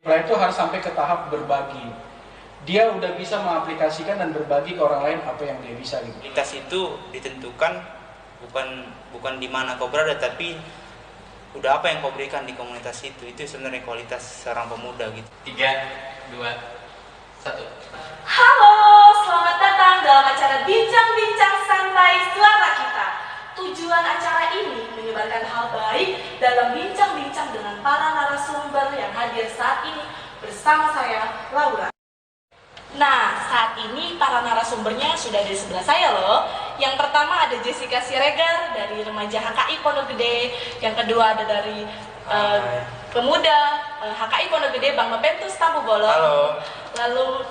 Setelah itu harus sampai ke tahap berbagi. Dia udah bisa mengaplikasikan dan berbagi ke orang lain apa yang dia bisa gitu. Kualitas itu ditentukan bukan di mana kau berada, tapi udah apa yang kau berikan di komunitas itu sebenarnya kualitas seorang pemuda gitu. 3, 2, 1. Halo, selamat datang dalam acara Bincang-Bincang Santai Suara Kita. Tujuan acara ini menyebarkan hal baik dalam bincang-bincang dengan para narasumber yang hadir saat ini bersama saya, Laura. Nah, saat ini para narasumbernya sudah di sebelah saya loh. Yang pertama ada Jessica Siregar dari remaja HKI Pondok Gede. Yang kedua ada dari pemuda HKI Pondok Gede, Bang Mepentus Tampu Bolong. Halo. Lalu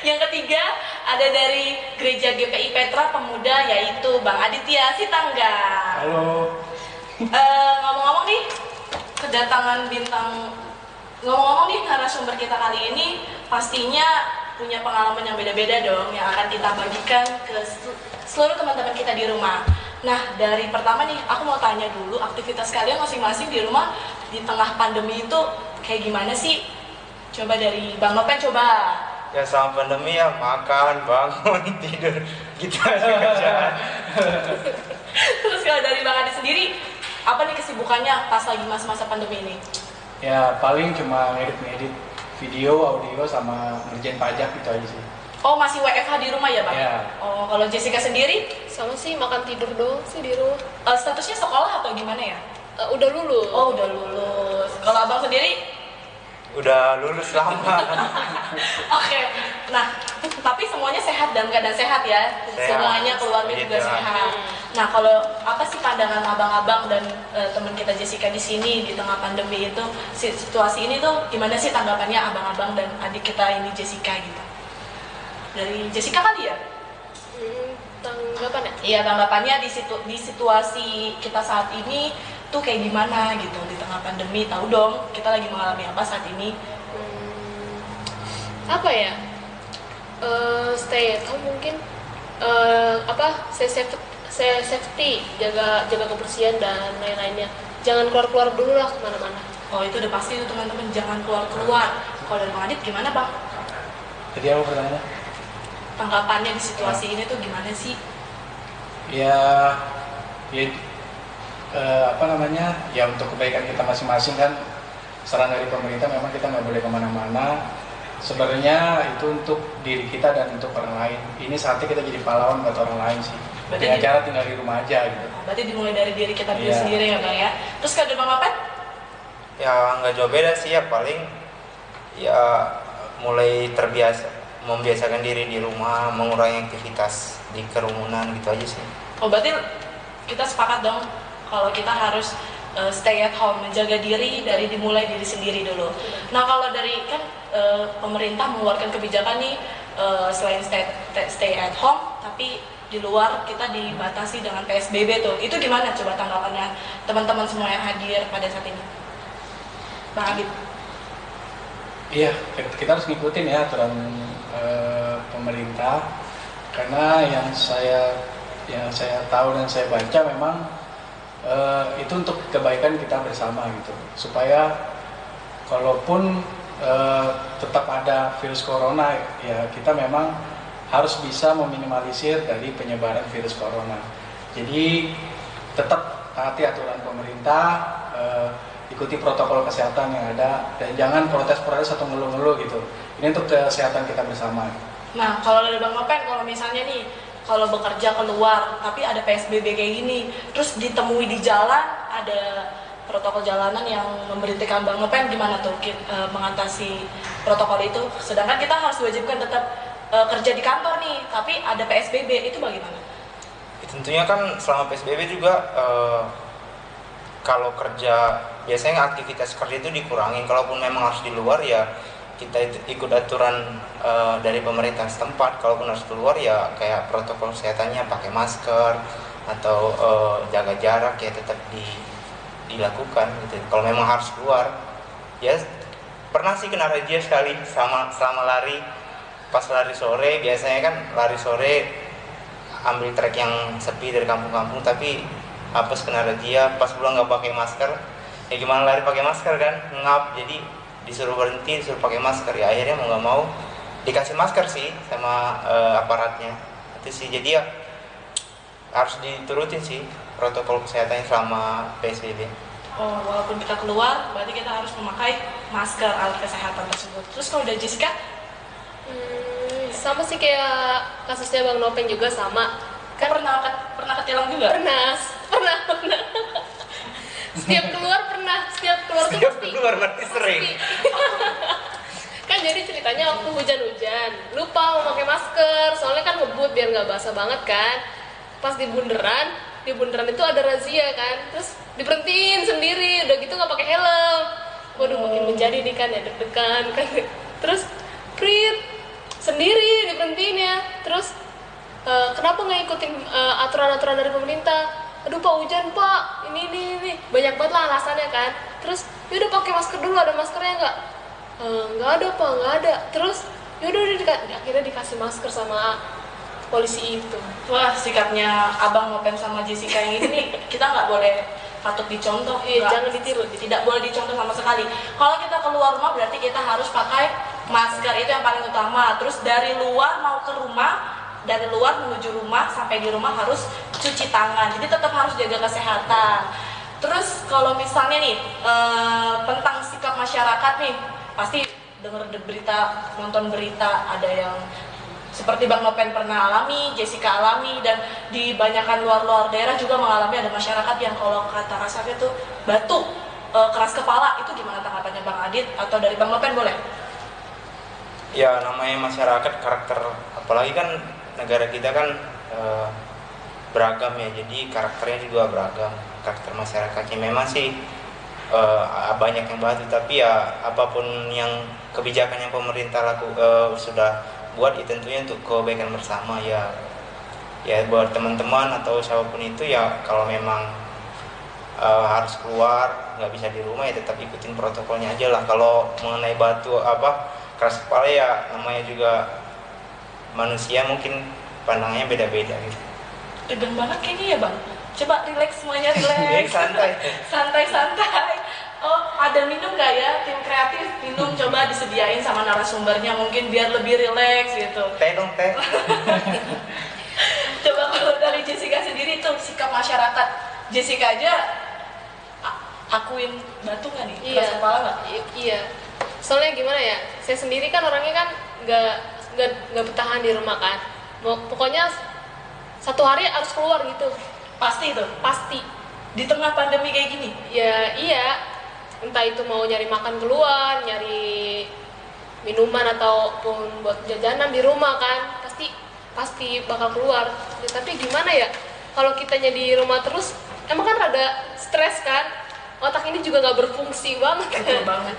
yang ketiga ada dari Gereja GPI Petra Pemuda, yaitu Bang Aditya Sitangga. Halo. Ngomong-ngomong nih, kedatangan bintang ngomong-ngomong nih narasumber kita kali ini pastinya punya pengalaman yang beda-beda dong yang akan kita bagikan ke seluruh teman-teman kita di rumah. Nah, dari pertama nih aku mau tanya dulu, aktivitas kalian masing-masing di rumah di tengah pandemi itu kayak gimana sih? Coba dari Bang Nopen coba. Ya selama pandemi ya makan, bangun, tidur gitu aja kerjaan. Terus kalau dari Bang Adi sendiri, apa nih kesibukannya pas lagi masa-masa pandemi ini? Ya paling cuma ngedit video, audio, sama ngerjain pajak gitu aja sih. Oh, masih WFH di rumah ya, Bang? Ya. Oh, kalau Jessica sendiri? Sama sih, makan tidur doang sih di rumah. Statusnya sekolah atau gimana ya? Udah lulus. Oh, udah lulus. Kalau Abang sendiri? Udah lulus lama. Oke. Nah, tapi semuanya sehat dan keadaan sehat ya? Sehat. Semuanya keluarga juga Sehat. sehat. Nah, kalau apa sih pandangan abang-abang dan teman kita Jessica di sini di tengah pandemi itu, situasi ini tuh gimana sih tanggapannya abang-abang dan adik kita ini Jessica gitu? Dari Jessica kali ya? Tanggapan ya? Iya, tanggapannya di situasi kita saat ini tuh kayak gimana gitu di tengah pandemi. Tahu dong kita lagi mengalami apa saat ini. Apa ya? Stay at home mungkin. Safety, jaga kebersihan dan lain-lainnya. Jangan keluar-keluar dulu lah kemana-mana. Oh, itu udah pasti tuh teman-teman, jangan keluar-keluar. Kalau dari Bang Adit gimana, Bang? Jadi apa pertanyaannya? Tanggapannya di situasi ini tuh gimana sih? Ya apa namanya? Ya untuk kebaikan kita masing-masing kan. Saran dari pemerintah memang kita nggak boleh kemana-mana. Sebenarnya itu untuk diri kita dan untuk orang lain. Ini saatnya kita jadi pahlawan buat orang lain sih. Berarti Dengan cara tinggal di rumah aja gitu. Berarti dimulai dari diri kita dulu Iya. sendiri ya, Bang ya. Terus kalau dari Bang Apet? Ya nggak jauh beda sih ya, paling ya mulai membiasakan diri di rumah, mengurangi aktivitas di kerumunan gitu aja sih. Oh, berarti kita sepakat dong kalau kita harus stay at home, menjaga diri dari dimulai diri sendiri dulu. Nah, kalau dari kan pemerintah mengeluarkan kebijakan nih selain stay at home, tapi di luar kita dibatasi dengan PSBB tuh. Itu gimana coba tanggapannya teman-teman semua yang hadir pada saat ini? Bang Adit. Iya, kita harus ngikutin ya aturan pemerintah, karena yang saya tahu dan saya baca memang itu untuk kebaikan kita bersama gitu, supaya kalaupun tetap ada virus corona ya kita memang harus bisa meminimalisir dari penyebaran virus corona. Jadi tetap taati aturan pemerintah, ikuti protokol kesehatan yang ada, dan jangan protes-protes atau ngeluh-ngeluh gitu. Ini untuk kesehatan kita bersama. Nah, kalau dari Bang Nopen, kalau misalnya nih, kalau bekerja keluar, tapi ada PSBB kayak gini, terus ditemui di jalan, ada protokol jalanan yang memberitakan Bang Nopen, gimana tuh mengatasi protokol itu? Sedangkan kita harus diwajibkan tetap kerja di kantor nih, tapi ada PSBB, itu bagaimana? Tentunya kan selama PSBB juga kalau kerja biasanya aktivitas kerja itu dikurangin. Kalaupun memang harus di luar ya kita ikut aturan dari pemerintah setempat. Kalaupun harus keluar ya kayak protokol kesehatannya pakai masker atau jaga jarak ya tetap dilakukan gitu. Kalau memang harus keluar ya pernah sih kena razia sekali selama lari. Pas lari sore biasanya kan lari sore ambil trek yang sepi dari kampung-kampung, tapi apes kena razia pas pulang nggak pakai masker. Ya gimana lari pakai masker kan, ngap, jadi disuruh berhenti, disuruh pakai masker, ya akhirnya mau nggak mau dikasih masker sih sama aparatnya itu sih. Jadi ya harus diturutin sih protokol kesehatannya selama PSBB. Oh, walaupun kita keluar, berarti kita harus memakai masker alat kesehatan tersebut. Terus kalau udah Jessica? Sama sih kayak kasusnya Bang Nopeng juga sama. Kan pernah ketilang juga? Pernah. Setiap keluar tuh pasti. Keluar berarti sering. Kan jadi ceritanya waktu hujan-hujan lupa mau pakai masker, soalnya kan ngebut biar nggak basah banget kan. Pas di bundaran itu ada razia kan, terus diberhentiin sendiri, udah gitu nggak pakai helm. Waduh, makin menjadi nih kan ya, deg-degan kan. Terus prit sendiri diberhentiin ya. Terus kenapa nggak ikutin aturan-aturan dari pemerintah? Aduh Pak, hujan Pak, ini banyak banget lah alasannya kan. Terus yaudah pakai masker dulu, ada maskernya nggak? Nggak ada Pak, nggak ada. Terus yaudah akhirnya dikasih masker sama polisi itu. Wah, sikapnya Abang Nopeng sama Jessica yang ini nih, kita nggak boleh patut dicontoh. Jangan ditiru. Tidak boleh dicontoh sama sekali. Kalau kita keluar rumah berarti kita harus pakai masker, itu yang paling utama. Terus dari luar mau ke rumah, dari luar menuju rumah, sampai di rumah harus cuci tangan. Jadi tetap harus jaga kesehatan. Terus kalau misalnya nih tentang sikap masyarakat nih, pasti dengar berita, nonton berita, ada yang seperti Bang Nopeng pernah alami, Jessica alami, dan di banyakan luar daerah juga mengalami, ada masyarakat yang kalau kata kasarnya tuh batuk, keras kepala. Itu gimana tanggapannya Bang Adit atau dari Bang Nopeng boleh? Ya namanya masyarakat, karakter, apalagi kan negara kita kan beragam ya, jadi karakternya juga beragam. Karakter masyarakatnya memang sih banyak yang batuk, tapi ya apapun yang kebijakan yang pemerintah sudah buat, ya tentunya untuk kebaikan bersama ya buat teman-teman atau siapapun itu ya. Kalau memang harus keluar nggak bisa di rumah, ya tetap ikutin protokolnya aja lah. Kalau mengenai batu keras kepala, ya namanya juga manusia, mungkin pandangannya beda-beda gitu. Tegang banget kayaknya ya Bang. Coba relax semuanya, relax. Santai. Santai. Oh, ada minum nggak ya? Tim kreatif minum coba disediain sama narasumbernya, mungkin biar lebih relax gitu. Teh dong, teh. Coba kalau dari Jessica sendiri tuh sikap masyarakat. Jessica aja akuin batu nggak nih? Keras kepala nggak? Iya. Soalnya gimana ya? Saya sendiri kan orangnya kan nggak bertahan di rumah kan. Pokoknya satu hari harus keluar gitu. Pasti itu. Pasti. Di tengah pandemi kayak gini. Ya iya. Entah itu mau nyari makan keluar, nyari minuman ataupun buat jajanan di rumah kan, pasti bakal keluar. Ya, tapi gimana ya? Kalau kitanya di rumah terus, emang kan rada stres kan? Otak ini juga nggak berfungsi banget kan? Betul banget.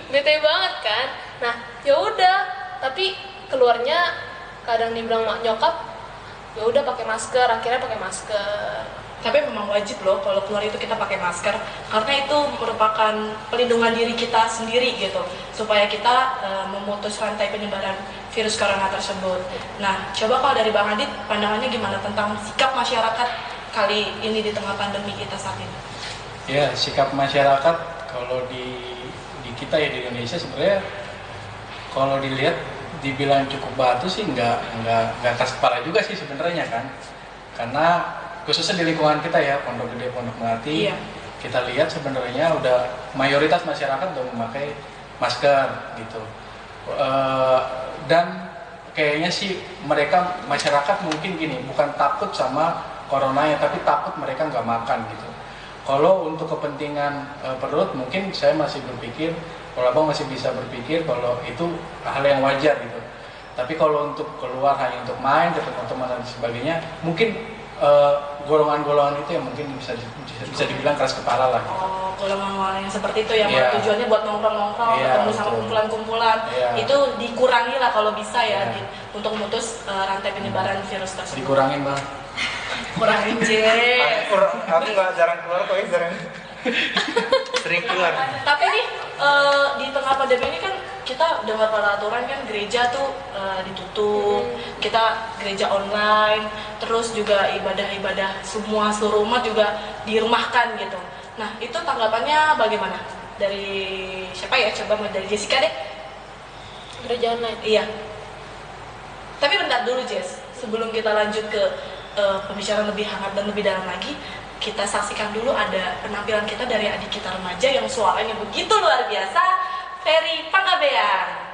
Bete banget kan? Nah, ya udah. Tapi keluarnya kadang dibilang mak nyokap, ya udah pakai masker. Akhirnya pakai masker. Tapi memang wajib loh kalau keluar itu kita pakai masker, karena itu merupakan pelindungan diri kita sendiri gitu, supaya kita memutus rantai penyebaran virus corona tersebut. Nah, coba kalau dari Bang Adit, pandangannya gimana tentang sikap masyarakat kali ini di tengah pandemi kita saat ini? Ya, sikap masyarakat kalau di kita ya di Indonesia sebenarnya kalau dilihat dibilang cukup batu sih nggak keras kepala juga sih sebenarnya kan, karena khususnya di lingkungan kita ya, Pondok Gede, Pondok Melati, kita lihat sebenarnya udah mayoritas masyarakat udah memakai masker gitu. Dan kayaknya sih mereka masyarakat mungkin gini, bukan takut sama coronanya, tapi takut mereka nggak makan gitu. Kalau untuk kepentingan perut, mungkin saya masih berpikir, kalau Abang masih bisa berpikir kalau itu hal yang wajar gitu. Tapi kalau untuk keluar hanya untuk main, ketemu teman dan sebagainya, mungkin golongan-golongan itu yang mungkin bisa dibilang keras kepala lah. Oh, golongan-golongan yang seperti itu yang tujuannya buat nongkrong-nongkrong, ketemu sama kumpulan-kumpulan, itu dikurangi lah kalau bisa ya, untuk memutus rantai penyebaran virus tersebut. Dikurangin Bang. Kurangin Aku nggak jarang keluar kok, jarang. Sering keluar. Tapi nih di tengah pandemi ini kan kita dengar peraturan kan gereja tuh ditutup, kita gereja online, terus juga ibadah-ibadah seluruh umat juga dirumahkan gitu. Nah, itu tanggapannya bagaimana? Dari siapa ya? Coba dari Jessica deh. Kerjaan lain. Iya. Tapi bentar dulu Jess, sebelum kita lanjut ke pembicaraan lebih hangat dan lebih dalam lagi, kita saksikan dulu ada penampilan kita dari adik kita remaja yang suaranya begitu luar biasa, Ferry Panggabean.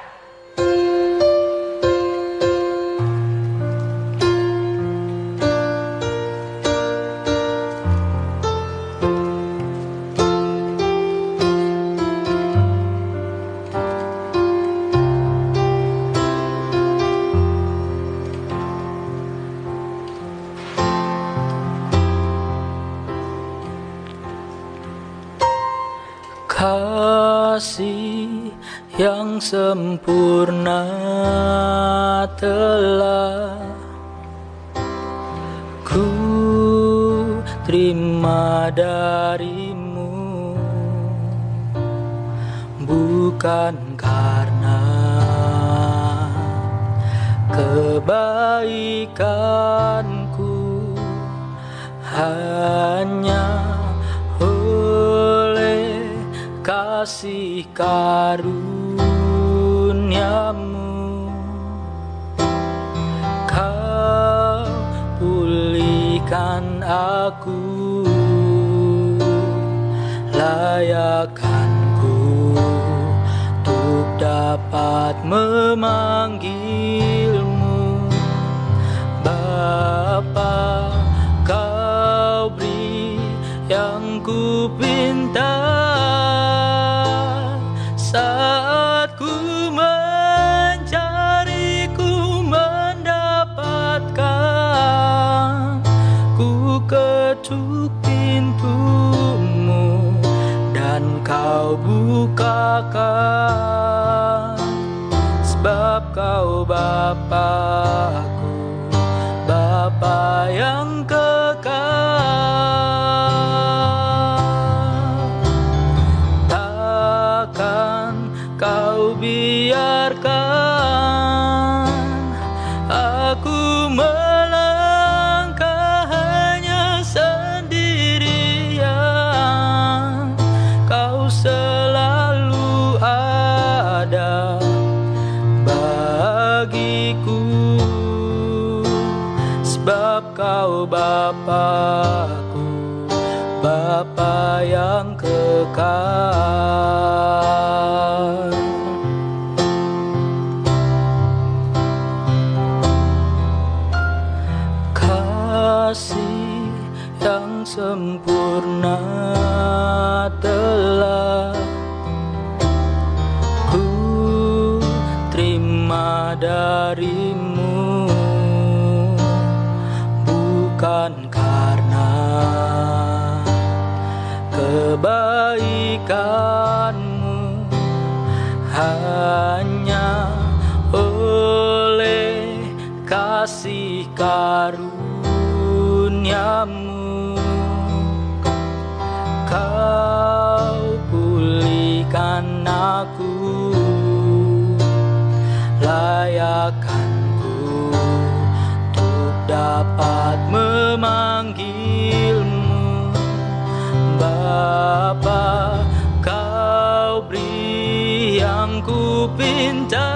Kasih yang sempurna telah ku terima darimu, bukan karena kebaikanku, hanya kasih karuniamu. Kau pulihkan aku, layakkanku untuk dapat memanggilmu Bapa. Kau beri yang ku pinta saat ku mencari, ku mendapatkan. Ku ketuk pintumu dan kau bukakan, sebab kau Bapa-Ku, Bapa yang kekal. Kau biarkan aku melangkah hanya sendirian. Kau selalu ada bagiku, sebab kau Bapa-Ku, Bapa yang kekal. Kasih yang sempurna telah ku terima darimu, bukan karena kebaikanmu, hanya oleh kasih karuniamu. Kau pulihkan aku, layakkanku untuk dapat memanggilmu Bapa. Kau beri yang ku pinta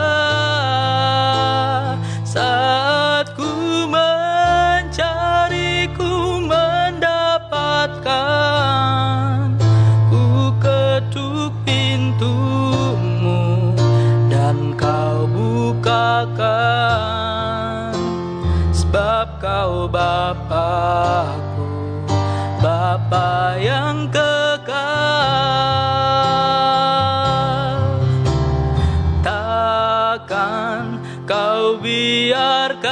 saat ku mencari, ku mendapatkan. Ku ketuk pintumu dan kau bukakan, sebab kau Bapa-Ku, Bapa yang kekal. Takkan kau biarkan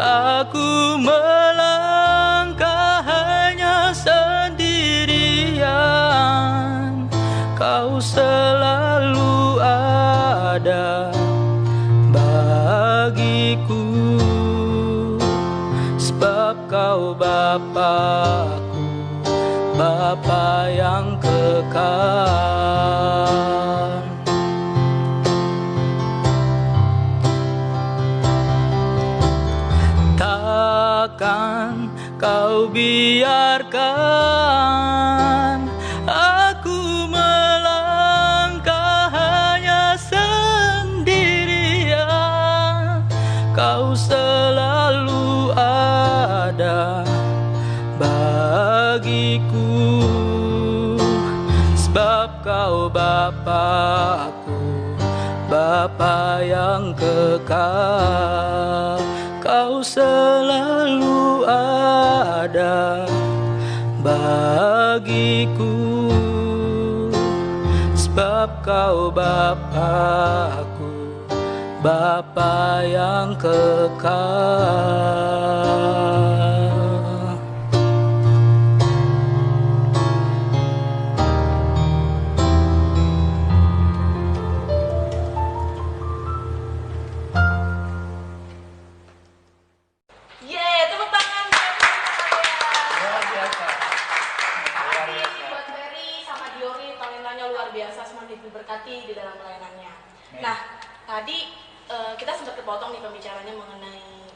aku melangkah hanya sendirian. Kau selalu ada bagiku, sebab kau Bapa-Ku, Bapa yang kekal. Takkan kau biarkan Kau Bapakku, Bapa yang kekal, Kau selalu ada bagiku, sebab Kau Bapakku, Bapa yang kekal. Yeay, tepuk tangan buat kalian. Luar biasa. Makasih buat Ferry sama Diori, talentannya luar biasa, semakin diberkati di dalam pelayanannya. Nah, tadi kita sempat kepotong nih pembicaranya mengenai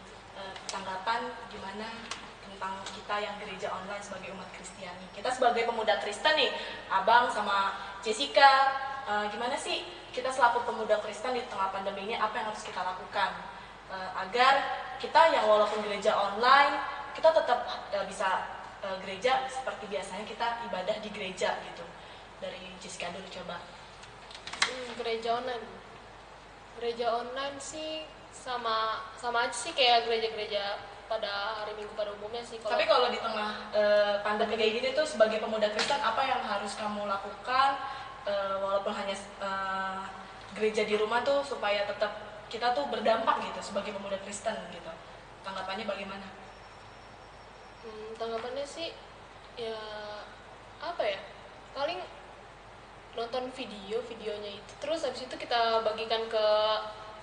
tanggapan gimana tentang kita yang gereja online sebagai umat Kristiani. Kita sebagai pemuda Kristen nih, Abang sama Jessica, gimana sih kita selaku pemuda Kristen di tengah pandemi ini, apa yang harus kita lakukan agar kita yang walaupun gereja online, kita tetap bisa gereja seperti biasanya kita ibadah di gereja gitu. Dari Jessica dulu coba. Gereja online sih sama aja sih kayak gereja-gereja pada hari Minggu pada umumnya sih. Tapi kalau di tengah pandemi kayak gini tuh sebagai pemuda Kristen apa yang harus kamu lakukan walaupun hanya gereja di rumah tuh supaya tetap kita tuh berdampak gitu sebagai pemuda Kristen gitu. Tanggapannya bagaimana? Tanggapannya sih ya apa ya, paling nonton videonya itu, terus habis itu kita bagikan ke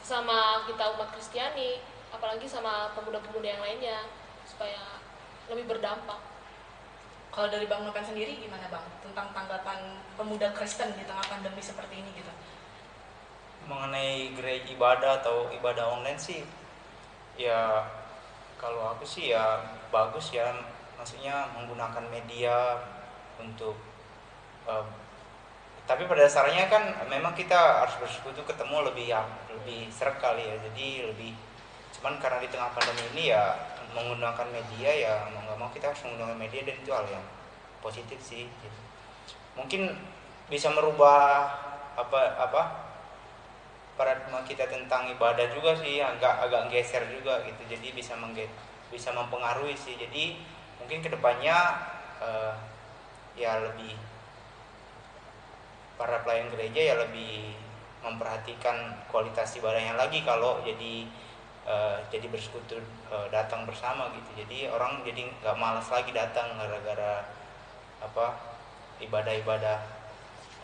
sama kita umat Kristiani, apalagi sama pemuda-pemuda yang lainnya supaya lebih berdampak. Kalau dari Bang Nopen sendiri gimana Bang tentang tanggapan pemuda Kristen di tengah pandemi seperti ini gitu? Mengenai gereja ibadah atau ibadah online sih, ya kalau aku sih ya bagus ya, maksudnya menggunakan media untuk tapi pada dasarnya kan memang kita harus bersekutu ketemu lebih seret kali ya, jadi lebih, cuman karena di tengah pandemi ini ya menggunakan media ya mau nggak mau kita harus menggunakan media, dan itu hal yang positif sih gitu. Mungkin bisa merubah paradigma kita tentang ibadah juga sih, agak geser juga gitu, jadi bisa mempengaruhi sih. Jadi mungkin kedepannya ya lebih para pelayan gereja ya lebih memperhatikan kualitas ibadahnya lagi kalau jadi bersekutu datang bersama gitu. Jadi orang jadi nggak malas lagi datang gara-gara ibadah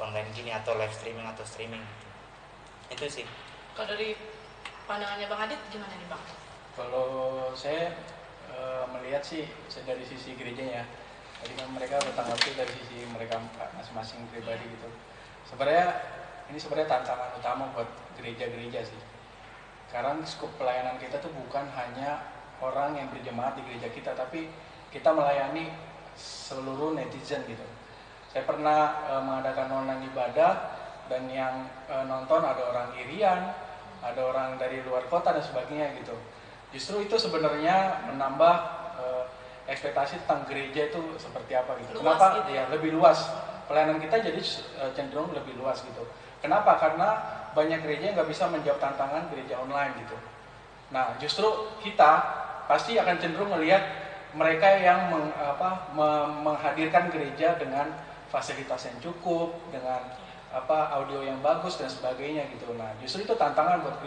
online gini atau live streaming atau streaming gitu. Itu sih. Kalau dari pandangannya Bang Adit gimana nih Bang? Kalau saya melihat sih dari sisi gerejanya, tadi kan mereka bertanggapi dari sisi mereka masing-masing pribadi gitu. Sebenarnya tantangan utama buat gereja-gereja sih. Sekarang skup pelayanan kita tuh bukan hanya orang yang berjemaat di gereja kita, tapi kita melayani seluruh netizen gitu. Saya pernah mengadakan online ibadah, dan yang nonton ada orang Irian, ada orang dari luar kota dan sebagainya gitu. Justru itu sebenarnya menambah ekspektasi tentang gereja itu seperti apa gitu. Luas Kenapa? gitu. Ya lebih luas. Pelayanan kita jadi cenderung lebih luas gitu. Kenapa? Karena banyak gereja yang nggak bisa menjawab tantangan gereja online gitu. Nah, justru kita pasti akan cenderung melihat mereka yang menghadirkan gereja dengan fasilitas yang cukup, dengan audio yang bagus dan sebagainya gitu. Nah, justru itu tantangan buat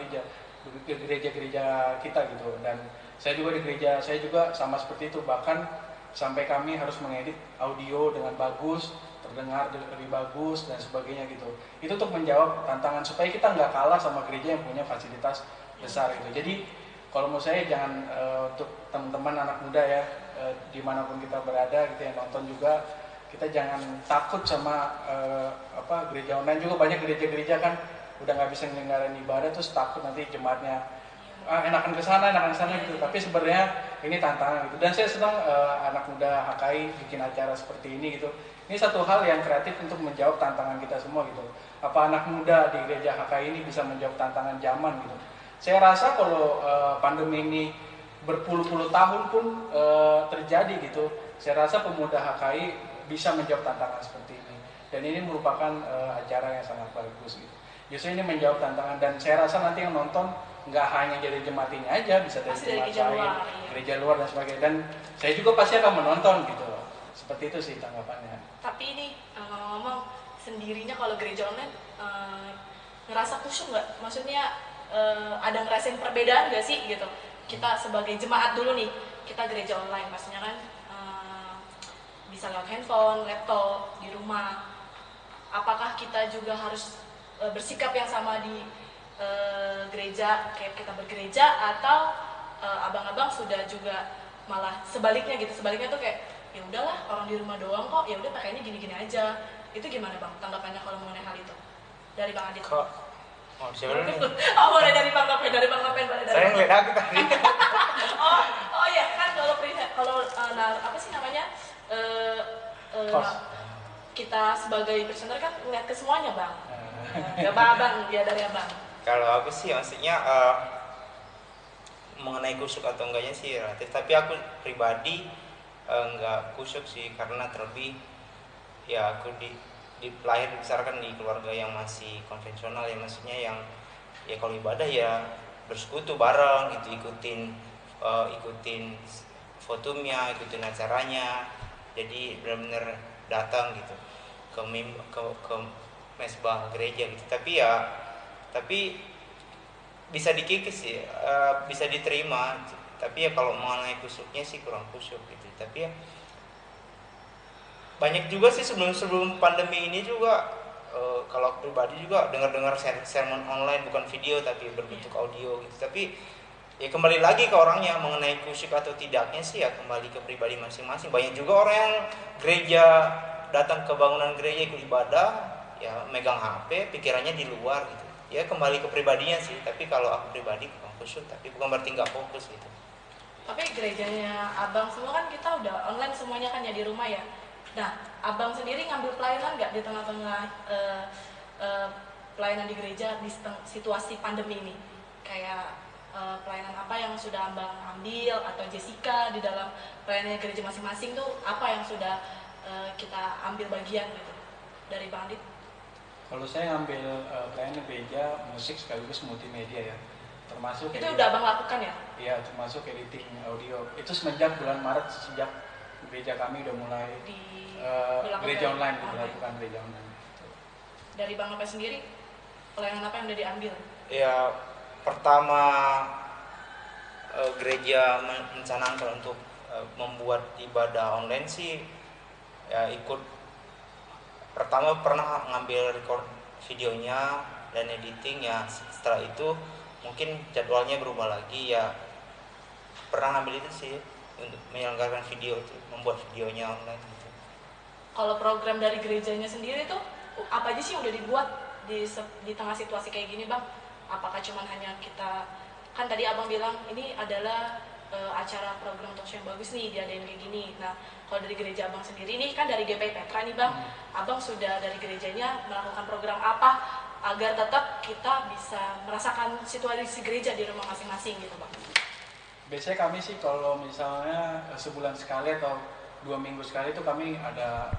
gereja-gereja kita gitu. Dan saya juga di gereja saya juga sama seperti itu, bahkan sampai kami harus mengedit audio dengan bagus, terdengar lebih bagus dan sebagainya gitu. Itu untuk menjawab tantangan supaya kita nggak kalah sama gereja yang punya fasilitas besar gitu. Jadi kalau menurut saya jangan untuk teman-teman anak muda ya, dimanapun kita berada gitu yang nonton juga, kita jangan takut sama gereja online juga. Banyak gereja-gereja kan udah nggak bisa menyelenggarakan ibadah terus takut nanti jemaatnya enakan ke sana gitu. Tapi sebenarnya ini tantangan gitu. Dan saya senang anak muda HKI bikin acara seperti ini gitu. Ini satu hal yang kreatif untuk menjawab tantangan kita semua gitu. Apa anak muda di gereja HKI ini bisa menjawab tantangan zaman gitu. Saya rasa kalau pandemi ini berpuluh-puluh tahun pun terjadi gitu, saya rasa pemuda HKI bisa menjawab tantangan seperti ini. dan ini merupakan acara yang sangat bagus gitu. Justru ini menjawab tantangan, dan saya rasa nanti yang nonton nggak hanya dari jemaat ini aja, bisa dari jemaat lain, gereja luar dan sebagainya, dan saya juga pasti akan menonton gitu. Seperti itu sih tanggapannya. Tapi ini ngomong sendirinya kalau gereja online ngerasa khusyuk nggak? Maksudnya ada ngerasain perbedaan nggak sih gitu? Kita sebagai jemaat dulu nih, kita gereja online, maksudnya kan bisa lewat handphone, laptop, di rumah. Apakah kita juga harus bersikap yang sama di gereja, kayak kita bergereja, atau abang-abang sudah juga malah sebaliknya gitu? Sebaliknya tuh kayak ya udahlah, orang di rumah doang kok, ya udah pakainya gini-gini aja. Itu gimana Bang tanggapannya kalau mengenai hal itu? Dari Bang Adit. Kok siapa nih? Oh, boleh dari Bang Nopen, dari Bang Nopen, boleh dari. Saya ngeliat aku tadi. Oh ya kan kalau apa sih namanya? Kita sebagai presenter kan ngeliat ke semuanya Bang. Gak abang, dia dari abang. Kalau aku sih maksudnya mengenai kusyuk atau enggaknya sih relatif, tapi aku pribadi enggak kusyuk sih, karena terlebih ya aku lahir dibesarkan di keluarga yang masih konvensional ya, maksudnya yang ya kalau ibadah ya bersekutu bareng gitu, ikutin fotumnya, ikutin acaranya, jadi benar-benar datang gitu ke mesbah gereja gitu. Tapi bisa dikikis sih, bisa diterima, tapi ya kalau mengenai kusyuknya sih kurang kusyuk gitu. Tapi ya banyak juga sih sebelum pandemi ini juga kalau pribadi juga dengar sermon online, bukan video tapi berbentuk audio gitu. Tapi ya kembali lagi ke orangnya, mengenai kusyuk atau tidaknya sih ya kembali ke pribadi masing-masing. Banyak juga orang yang gereja, datang ke bangunan gereja ikut ibadah ya megang HP, pikirannya di luar gitu. Ya kembali ke pribadinya sih. Tapi kalau aku pribadi kurang kusyuk, tapi bukan berarti nggak fokus gitu. Tapi gerejanya abang semua kan kita udah online semuanya kan ya di rumah ya. Nah, abang sendiri ngambil pelayanan nggak di tengah-tengah pelayanan di gereja di situasi pandemi ini? Kayak pelayanan apa yang sudah abang ambil, atau Jessica di dalam pelayanan gereja masing-masing tuh apa yang sudah kita ambil bagian gitu dari Bang Adit? Kalau saya ngambil pelayanan gereja musik sekaligus multimedia ya, termasuk itu udah abang lakukan ya? Iya, termasuk editing audio. Itu semenjak bulan Maret, sejak gereja kami udah mulai gereja online, dilakukan gereja online. Dari Bang Nopen sendiri, pelayanan apa yang udah diambil? Ya pertama gereja mencanangkan untuk membuat ibadah online sih ya ikut. Pertama pernah ngambil record videonya dan editing ya, setelah itu mungkin jadwalnya berubah lagi ya, pernah ngambil itu sih untuk menyelenggarakan video itu, membuat videonya online gitu. Kalau program dari gerejanya sendiri tuh apa aja sih yang udah dibuat di tengah situasi kayak gini Bang? Apakah cuman hanya kita, kan tadi abang bilang ini adalah acara program talkshow yang bagus nih, diadain kayak gini. Nah, kalau dari gereja abang sendiri nih kan dari GPI Petra nih Bang, abang sudah dari gerejanya melakukan program apa agar tetap kita bisa merasakan situasi gereja di rumah masing-masing gitu Bang? Biasanya kami sih kalau misalnya sebulan sekali atau 2 minggu sekali itu kami ada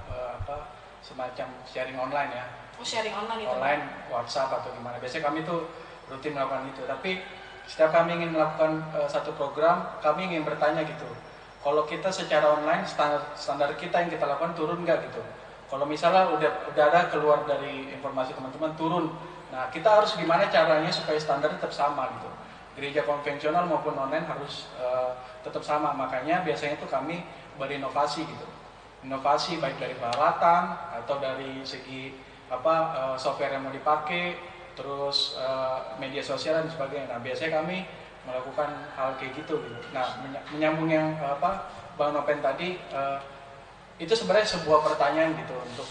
semacam sharing online ya. Oh, sharing online itu? Online, WhatsApp atau gimana. Biasanya kami tuh rutin melakukan itu. Tapi setiap kami ingin melakukan satu program, kami ingin bertanya gitu. Kalau kita secara online, standar kita yang kita lakukan turun nggak gitu. Kalau misalnya udah ada keluar dari informasi teman-teman turun, nah kita harus gimana caranya supaya standar tetap sama gitu. Gereja konvensional maupun online harus tetap sama. Makanya biasanya tuh kami berinovasi gitu. Inovasi baik dari peralatan atau dari segi software yang mau dipakai, terus media sosial dan sebagainya. Nah, biasanya kami melakukan hal kayak gitu. Nah, menyambung yang Bang Nopen tadi, itu sebenarnya sebuah pertanyaan gitu untuk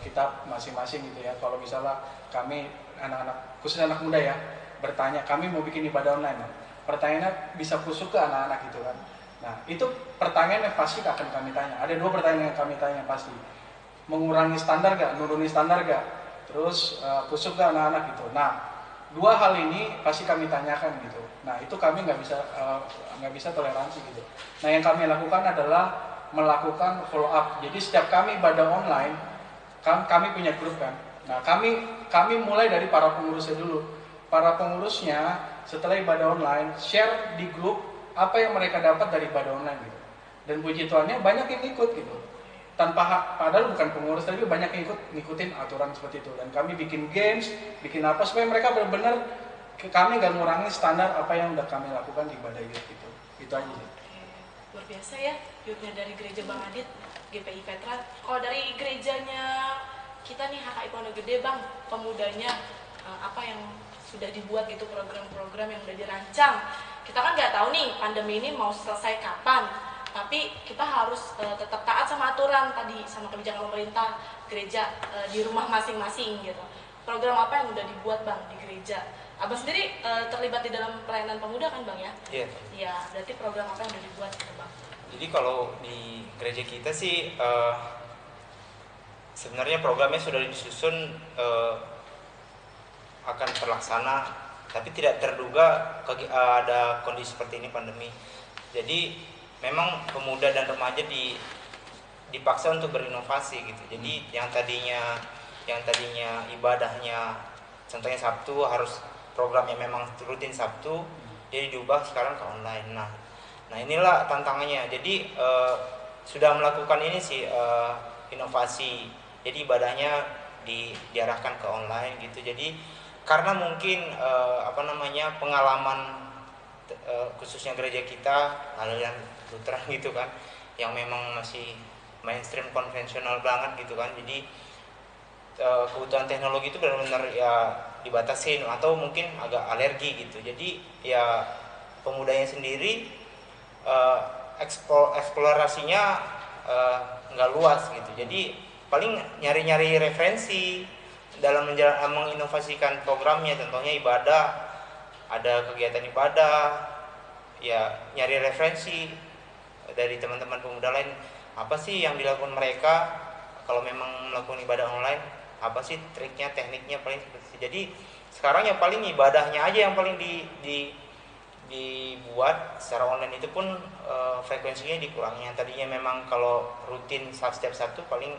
kita masing-masing gitu ya. Kalau misalnya kami anak-anak, khusus anak muda ya, bertanya, kami mau bikin ibadah online. Pertanyaannya bisa khusus ke anak-anak gitu kan. Nah, itu pertanyaan yang pasti akan kami tanya. Ada 2 pertanyaan yang kami tanya pasti. Mengurangi standar gak? Nuruni standar gak? Terus khusus gak anak-anak gitu. Nah, 2 hal ini pasti kami tanyakan gitu. Nah, itu kami nggak bisa toleransi gitu. Nah, yang kami lakukan adalah melakukan follow up. Jadi setiap kami ibadah online, kami punya grup kan. Nah, kami mulai dari para pengurusnya dulu. Para pengurusnya setelah ibadah online share di grup apa yang mereka dapat dari ibadah online gitu. Dan puji Tuhannya banyak yang ikut gitu. Padahal bukan pengurus, tapi banyak yang ngikutin aturan seperti itu. Dan kami bikin games, bikin apa supaya mereka benar-benar kami nggak ngurangi standar apa yang udah kami lakukan di ibadah youth gitu. Itu aja sih. Luar biasa ya, youthnya dari gereja Bang Adit, GPI Petra. Kalau dari gerejanya kita nih HKI Pondok Gede Bang, pemudanya apa yang sudah dibuat gitu, program-program yang udah dirancang. Kita kan nggak tahu nih pandemi ini mau selesai kapan, tapi kita harus tetap taat sama aturan tadi, sama kebijakan pemerintah gereja di rumah masing-masing gitu. Program apa yang udah dibuat Bang di gereja? Abang sendiri terlibat di dalam pelayanan pemuda kan Bang ya? Iya. Iya, berarti program apa yang udah dibuat gitu Bang? Jadi kalau di gereja kita sih sebenarnya programnya sudah disusun akan terlaksana, tapi tidak terduga ada kondisi seperti ini, pandemi. Jadi memang pemuda dan remaja dipaksa untuk berinovasi gitu. Jadi yang tadinya ibadahnya contohnya Sabtu harus programnya memang rutin Sabtu, jadi diubah sekarang ke online. Nah inilah tantangannya. Jadi sudah melakukan ini sih inovasi. Jadi ibadahnya diarahkan ke online gitu. Jadi karena mungkin pengalaman khususnya gereja kita aliran Lutheran gitu kan, yang memang masih mainstream konvensional banget gitu kan. Jadi kebutuhan teknologi itu benar-benar ya dibatasin atau mungkin agak alergi gitu. Jadi ya pemudanya sendiri eksplorasinya nggak luas gitu. Jadi paling nyari-nyari referensi dalam menginovasikan programnya. Contohnya ibadah, ada kegiatan ibadah, ya nyari referensi dari teman-teman pemuda lain, apa sih yang dilakukan mereka kalau memang melakukan ibadah online, apa sih triknya, tekniknya, paling seperti itu. Jadi sekarang yang paling ibadahnya aja yang paling dibuat secara online, itu pun frekuensinya dikurangi. Yang tadinya memang kalau rutin setiap Sabtu paling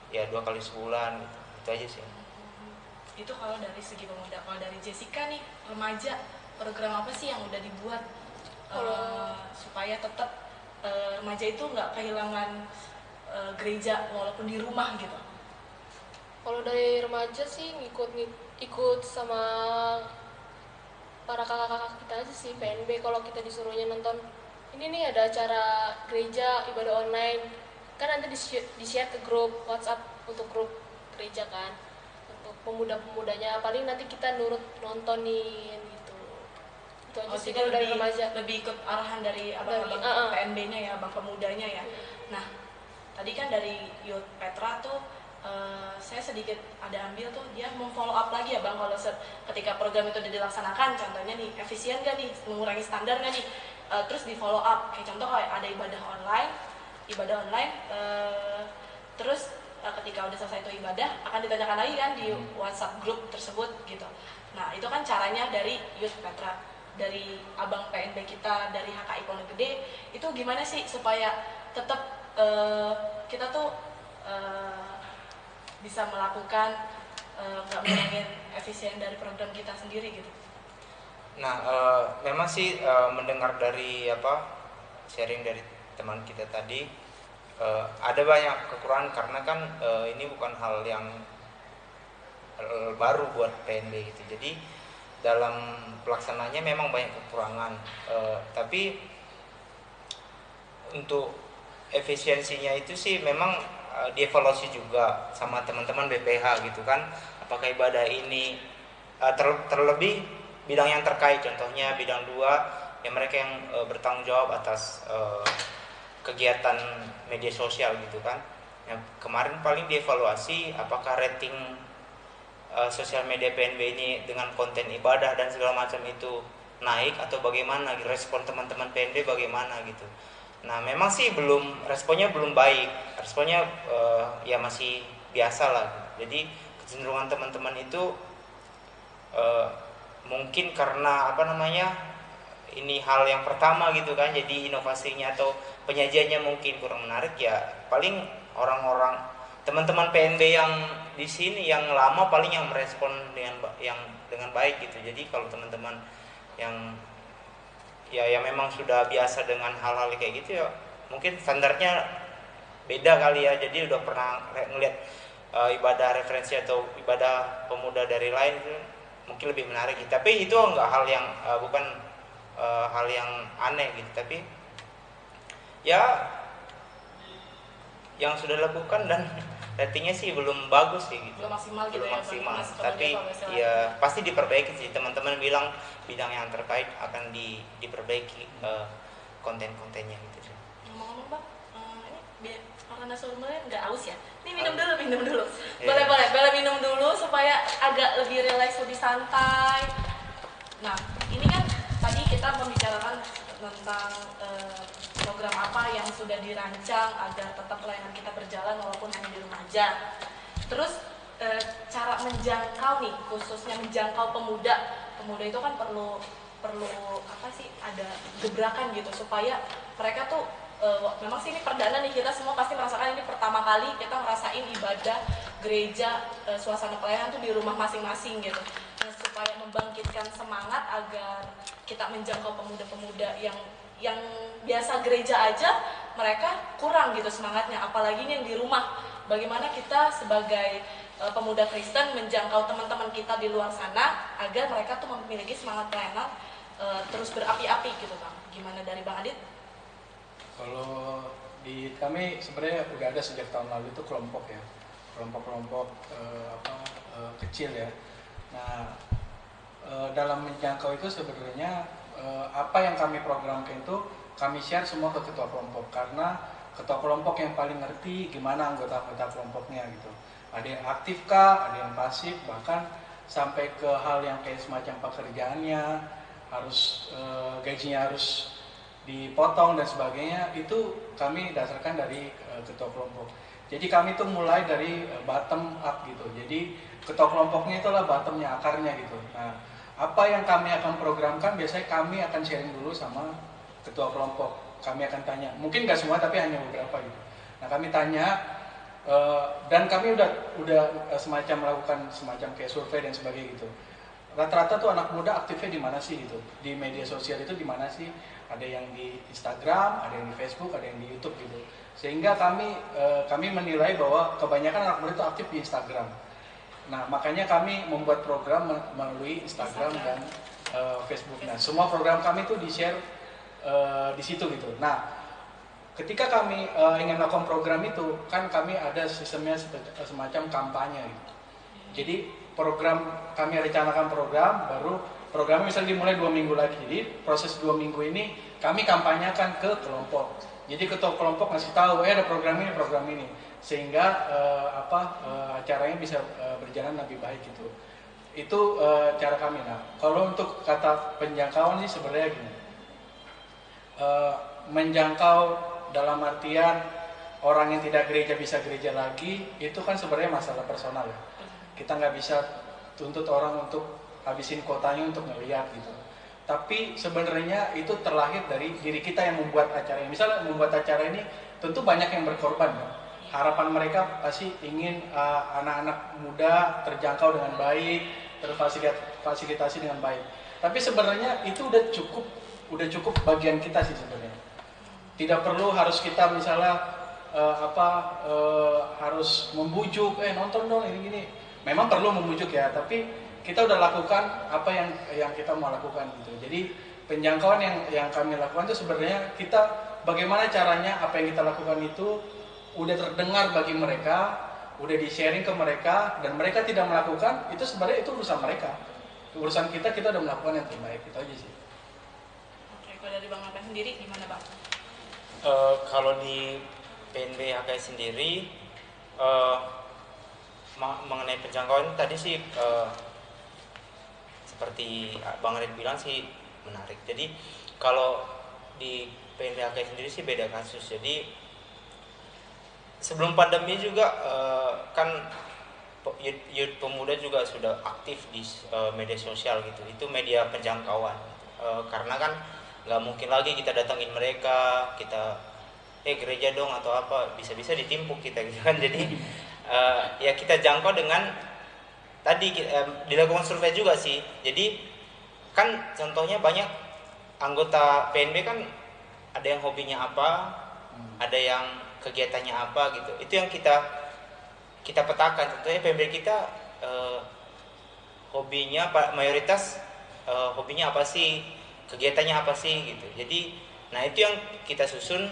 ya 2 kali sebulan gitu. Itu aja sih. Itu kalau dari segi pemuda. Kalau dari Jessica nih, remaja, program apa sih yang udah dibuat supaya tetap remaja itu nggak kehilangan gereja walaupun di rumah gitu? Kalau dari remaja sih ikut sama para kakak-kakak kita aja sih, PNB. Kalau kita disuruhnya nonton ini nih ada acara gereja ibadah online, kan nanti di-share ke grup WhatsApp untuk grup gereja kan, untuk pemuda-pemudanya. Paling nanti kita nurut nontonin gitu. Itu aja sih kalau dari remaja. Lebih ikut arahan dari abang-abang PNB-nya ya, abang pemudanya ya. Nah, tadi kan dari Youth Petra tuh saya sedikit ada ambil tuh, dia memfollow up lagi ya Bang, kalau ketika program itu udah dilaksanakan, contohnya nih efisien gak nih, mengurangi standar gak nih, terus di follow up. Kayak contoh kayak ada ibadah online, terus ketika udah selesai itu ibadah akan ditanyakan lagi kan di WhatsApp grup tersebut gitu. Nah itu kan caranya dari Youth Petra, dari abang PNB kita, dari HKI Pondok Gede, itu gimana sih supaya tetap kita tuh bisa melakukan nggak ngurangin efisien dari program kita sendiri gitu. Nah, memang sih mendengar dari sharing dari teman kita tadi, ada banyak kekurangan karena kan ini bukan hal yang baru buat PNB gitu. Jadi dalam pelaksananya memang banyak kekurangan, tapi untuk efisiensinya itu sih memang dievaluasi juga sama teman-teman BPH gitu kan, apakah ibadah ini terlebih bidang yang terkait, contohnya bidang 2 yang mereka yang bertanggung jawab atas kegiatan media sosial gitu kan. Yang kemarin paling dievaluasi apakah rating sosial media PNB ini dengan konten ibadah dan segala macam itu naik atau bagaimana, respon teman-teman PNB bagaimana gitu. Nah memang sih responnya belum baik, responnya ya masih biasa lah. Jadi kecenderungan teman-teman itu mungkin karena ini hal yang pertama gitu kan, jadi inovasinya atau penyajiannya mungkin kurang menarik, ya paling orang-orang teman-teman PNB yang di sini yang lama paling yang merespon dengan baik gitu. Jadi kalau teman-teman yang ya memang sudah biasa dengan hal-hal kayak gitu ya mungkin standarnya beda kali ya. Jadi udah pernah ngeliat ibadah referensi atau ibadah pemuda dari lain itu mungkin lebih menarik gitu. Tapi itu enggak hal yang bukan hal yang aneh gitu. Tapi ya yang sudah dilakukan dan ratingnya sih belum bagus sih gitu. Belum maksimal gitu belum ya, maksimal. Mas, kalau Tapi dievaluasi ya pasti diperbaiki sih. Teman-teman bilang bidang yang terkait akan diperbaiki konten-kontennya gitu sih. Ngomong-ngomong Bang, ini biar karena sebenarnya nggak aus ya. Ini minum dulu. Iya. Boleh minum dulu supaya agak lebih rileks, lebih santai. Nah, ini kan tadi kita membicarakan tentang program apa yang sudah dirancang agar tetap pelayanan kita berjalan walaupun hanya di rumah aja. Terus cara menjangkau nih, khususnya menjangkau pemuda itu kan perlu apa sih, ada gebrakan gitu supaya mereka tuh memang sih ini perdana nih, kita semua pasti merasakan ini pertama kali kita ngerasain ibadah gereja, suasana pelayanan tuh di rumah masing-masing gitu. Nah, supaya membangkitkan semangat agar kita menjangkau pemuda-pemuda yang biasa gereja aja mereka kurang gitu semangatnya, apalagi ini yang di rumah. Bagaimana kita sebagai pemuda Kristen menjangkau teman-teman kita di luar sana agar mereka tuh memiliki semangat pelayanan terus berapi-api gitu Bang. Gimana dari Bang Adit? Kalau di kami sebenarnya udah ada sejak tahun lalu itu kelompok ya, kelompok kecil ya. Nah, dalam menjangkau itu sebenarnya apa yang kami programkan itu kami share semua ke ketua kelompok, karena ketua kelompok yang paling ngerti gimana anggota-anggota kelompoknya gitu. Ada yang aktif kah, ada yang pasif, bahkan sampai ke hal yang kayak semacam pekerjaannya harus gajinya harus dipotong dan sebagainya, itu kami dasarkan dari ketua kelompok. Jadi kami tuh mulai dari bottom up gitu. Jadi ketua kelompoknya itulah bottomnya, akarnya gitu. Nah, apa yang kami akan programkan biasanya kami akan sharing dulu sama ketua kelompok. Kami akan tanya, mungkin nggak semua tapi hanya beberapa gitu. Nah, kami tanya dan kami udah semacam melakukan semacam kayak survei dan sebagainya gitu. Rata-rata tuh anak muda aktifnya di mana sih gitu, di media sosial itu di mana sih? Ada yang di Instagram, ada yang di Facebook, ada yang di YouTube gitu. Sehingga kami menilai bahwa kebanyakan anak muda itu aktif di Instagram. Nah, makanya kami membuat program melalui Instagram dan Facebook. Nah, semua program kami itu di-share di situ gitu. Nah, ketika kami ingin melakukan program itu, kan kami ada sistemnya semacam kampanye gitu. Jadi kami rencanakan program, baru programnya misalnya dimulai 2 minggu lagi. Jadi proses 2 minggu ini kami kampanyakan ke kelompok. Jadi ketua kelompok ngasih tahu, ada program ini, sehingga acaranya bisa berjalan lebih baik gitu. Itu cara kami. Nah, kalau untuk kata penjangkauan sih sebenarnya gini, menjangkau dalam artian orang yang tidak gereja bisa gereja lagi, itu kan sebenarnya masalah personal ya. Kita nggak bisa tuntut orang untuk habisin kotanya untuk ngeliat gitu. Tapi sebenarnya itu terlahir dari diri kita yang membuat acara ini. Misalnya membuat acara ini tentu banyak yang berkorban ya. Harapan mereka pasti ingin anak-anak muda terjangkau dengan baik, terfasilitasi dengan baik. Tapi sebenarnya itu udah cukup bagian kita sih sebenarnya. Tidak perlu harus kita misalnya harus membujuk, nonton dong ini gini. Memang perlu membujuk ya, tapi kita udah lakukan apa yang kita mau lakukan gitu. Jadi penjangkauan yang kami lakukan itu sebenarnya kita bagaimana caranya apa yang kita lakukan itu udah terdengar bagi mereka, udah di-sharing ke mereka, dan mereka tidak melakukan, itu sebenarnya itu urusan mereka. Urusan kita udah melakukan yang terbaik, itu aja sih. Oke, kalau dari Bang Apen sendiri gimana Bang? Kalau di PNB HKS sendiri mengenai penjangkauan tadi sih seperti Bang Arit bilang sih menarik. Jadi kalau di PNB HKS sendiri sih beda kasus. Jadi sebelum pandemi juga kan youth pemuda juga sudah aktif di media sosial gitu. Itu media penjangkauan karena kan nggak mungkin lagi kita datangin mereka, kita gereja dong atau apa, bisa-bisa ditimpuk kita gitu kan. Jadi ya kita jangkau dengan tadi dilakukan survei juga sih. Jadi kan contohnya banyak anggota PNB kan ada yang hobinya apa, ada yang kegiatannya apa gitu. Itu yang kita petakan. Contohnya PNB kita hobinya mayoritas hobinya apa sih, kegiatannya apa sih gitu. Jadi nah itu yang kita susun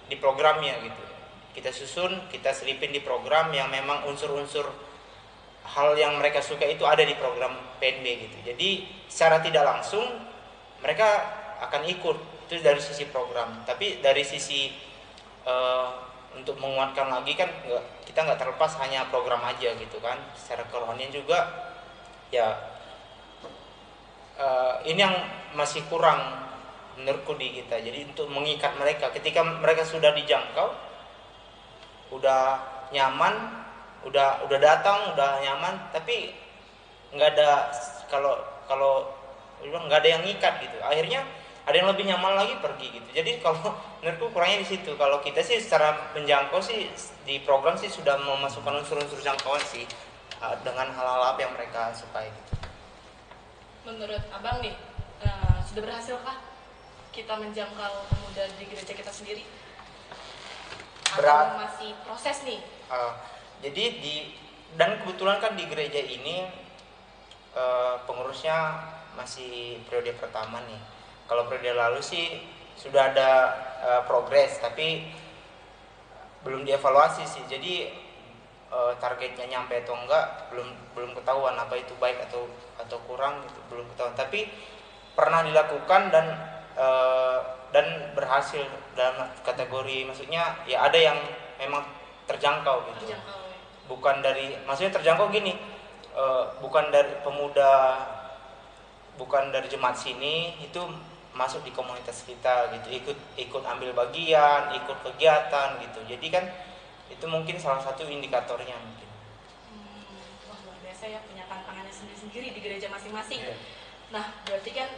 di programnya gitu. Kita susun, kita selipin di program yang memang unsur-unsur hal yang mereka suka itu ada di program PNB gitu. Jadi secara tidak langsung mereka akan ikut, itu dari sisi program. Tapi dari sisi untuk menguatkan lagi kan kita nggak terlepas hanya program aja gitu kan. Secara kerohanian juga ya ini yang masih kurang menurutku di kita. Jadi untuk mengikat mereka ketika mereka sudah dijangkau, udah nyaman, udah datang, udah nyaman, tapi nggak ada kalau nggak ada yang ngikat gitu. Akhirnya ada yang lebih nyaman lagi pergi gitu. Jadi kalau menurutku kurangnya di situ. Kalau kita sih secara menjangkau sih di program sih sudah memasukkan unsur-unsur jangkauan sih dengan hal-hal apa yang mereka sukai gitu. Menurut abang nih, sudah berhasilkah kita menjangkau pemuda di gereja kita sendiri? Atau masih proses nih? Jadi dan kebetulan kan di gereja ini pengurusnya masih periode pertama nih. Kalau periode lalu sih sudah ada progres, tapi belum dievaluasi sih. Jadi targetnya nyampe atau enggak belum ketahuan, apa itu baik atau kurang gitu, belum ketahuan. Tapi pernah dilakukan dan berhasil dalam kategori, maksudnya ya ada yang memang terjangkau gitu. Bukan dari, maksudnya terjangkau gini, bukan dari pemuda, bukan dari jemaat sini, itu masuk di komunitas kita gitu, ikut ambil bagian, ikut kegiatan gitu. Jadi kan itu mungkin salah satu indikatornya mungkin. Wah, luar biasa ya, punya tantangannya sendiri-sendiri di gereja masing-masing. Yeah. Nah, berarti kan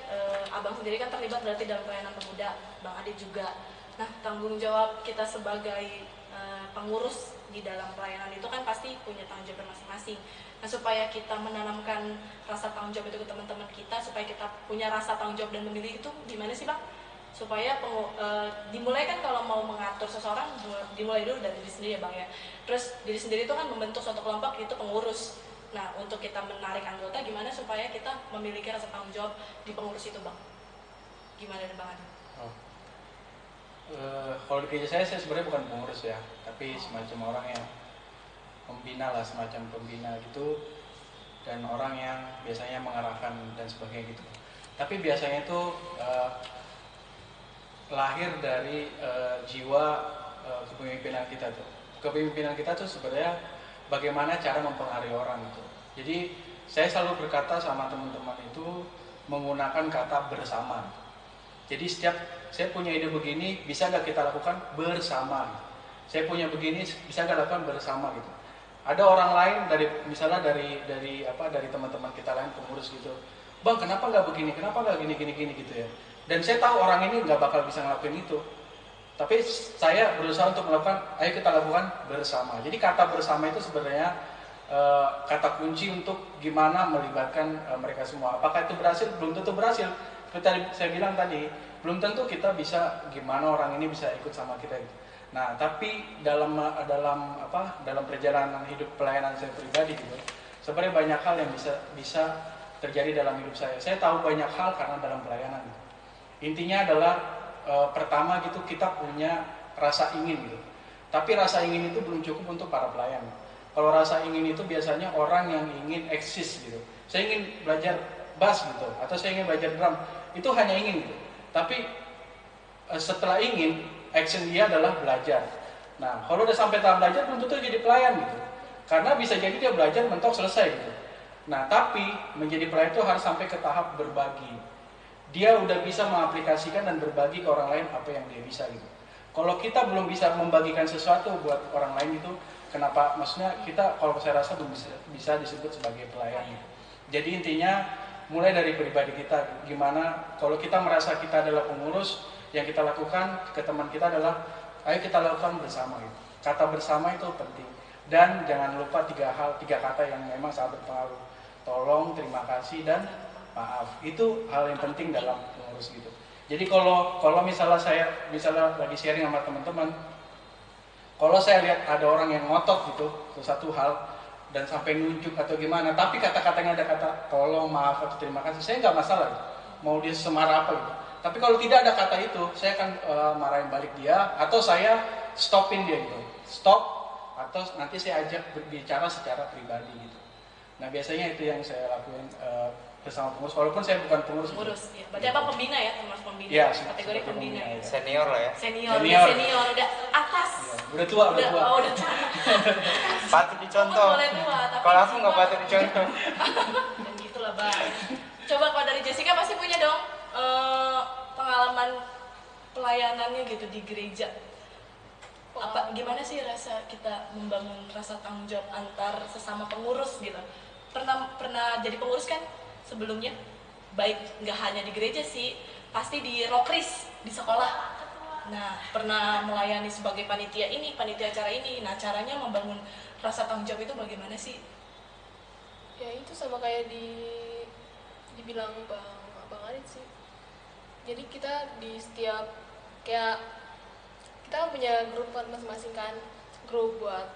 abang sendiri kan terlibat berarti dalam pelayanan pemuda, Bang Ade juga. Nah, tanggung jawab kita sebagai pengurus di dalam pelayanan itu kan pasti punya tanggung jawab masing-masing. Nah, supaya kita menanamkan rasa tanggung jawab itu ke teman-teman kita, supaya kita punya rasa tanggung jawab dan memilih itu gimana sih, Bang? Supaya dimulai kan kalau mau mengatur seseorang, dimulai dulu dari diri sendiri ya, Bang ya. Terus diri sendiri itu kan membentuk suatu kelompok, itu pengurus. Nah, untuk kita menarik anggota, gimana supaya kita memiliki rasa tanggung jawab di pengurus itu, Bang? Gimana nih, Bang Ade? Kalau di gereja saya sebenarnya bukan pengurus ya, tapi semacam orang yang membina lah, semacam pembina gitu, dan orang yang biasanya mengarahkan dan sebagainya gitu. Tapi biasanya itu lahir dari jiwa kepemimpinan kita tuh. Kepemimpinan kita tuh sebenarnya bagaimana cara mempengaruhi orang itu. Jadi saya selalu berkata sama teman-teman itu menggunakan kata bersama. Jadi setiap saya punya ide begini, bisa nggak kita lakukan bersama? Saya punya begini, bisa nggak lakukan bersama gitu. Ada orang lain misalnya dari teman-teman kita lain pengurus gitu. Bang, kenapa nggak begini? Kenapa nggak gini gitu ya? Dan saya tahu orang ini nggak bakal bisa ngelakuin itu. Tapi saya berusaha untuk melakukan, ayo kita lakukan bersama. Jadi kata bersama itu sebenarnya kata kunci untuk gimana melibatkan mereka semua. Apakah itu berhasil? Belum tentu berhasil. Seperti saya bilang tadi, belum tentu kita bisa gimana orang ini bisa ikut sama kita gitu. Nah, tapi dalam perjalanan hidup pelayanan saya pribadi gitu, sebenarnya banyak hal yang bisa terjadi dalam hidup saya. Saya tahu banyak hal karena dalam pelayanan. Gitu. Intinya adalah pertama gitu kita punya rasa ingin gitu. Tapi rasa ingin itu belum cukup untuk para pelayan. Kalau rasa ingin itu biasanya orang yang ingin eksis gitu. Saya ingin belajar bass gitu, atau saya ingin belajar drum. Itu hanya ingin gitu. Tapi setelah ingin, action dia adalah belajar. Nah, kalau udah sampai tahap belajar belum tentu jadi pelayan gitu. Karena bisa jadi dia belajar mentok selesai gitu. Nah, tapi menjadi pelayan itu harus sampai ke tahap berbagi. Dia udah bisa mengaplikasikan dan berbagi ke orang lain apa yang dia bisa gitu. Kalau kita belum bisa membagikan sesuatu buat orang lain itu, kenapa? Maksudnya kita, kalau saya rasa belum bisa disebut sebagai pelayan. Jadi intinya mulai dari pribadi kita, gimana kalau kita merasa kita adalah pengurus, yang kita lakukan ke teman kita adalah ayo kita lakukan bersama gitu. Kata bersama itu penting. Dan jangan lupa tiga kata yang memang sangat berpengaruh: tolong, terima kasih, dan maaf. Itu hal yang penting dalam pengurus gitu. Jadi kalau misalnya saya lagi sharing sama teman-teman, kalau saya lihat ada orang yang ngotot gitu satu hal dan sampai nunjuk atau gimana, tapi kata-katanya ada kata tolong, maaf, atau terima kasih, saya nggak masalah gitu. Mau dia semarah apa gitu. Tapi kalau tidak ada kata itu, saya akan marahin balik dia, atau saya stopin dia gitu. Stop, atau nanti saya ajak berbicara secara pribadi gitu. Nah biasanya itu yang saya lakuin bersama pengurus, walaupun saya bukan pengurus. Ya. Berarti apa, pembina ya, termasuk pembina? Ya, kategori pembina. Ya. Senior lah ya. Senior, udah atas. Ya, udah tua. Oh, udah tua. Patut dicontoh. Boleh tua, tapi kalau aku nggak patut dicontoh. Dan gitulah bang. Coba kalau dari Jessica pasti punya dong pengalaman pelayanannya gitu di gereja. Gimana sih rasa kita membangun rasa tanggung jawab antar sesama pengurus gitu? Pernah jadi pengurus kan sebelumnya, baik nggak hanya di gereja sih, pasti di Rokris di sekolah. Nah, pernah melayani sebagai panitia acara ini. Nah, caranya membangun rasa tanggung jawab itu bagaimana sih? Ya itu sama kayak dibilang Bang Arit sih. Jadi kita di setiap kayak kita kan punya grup masing-masing kan, grup buat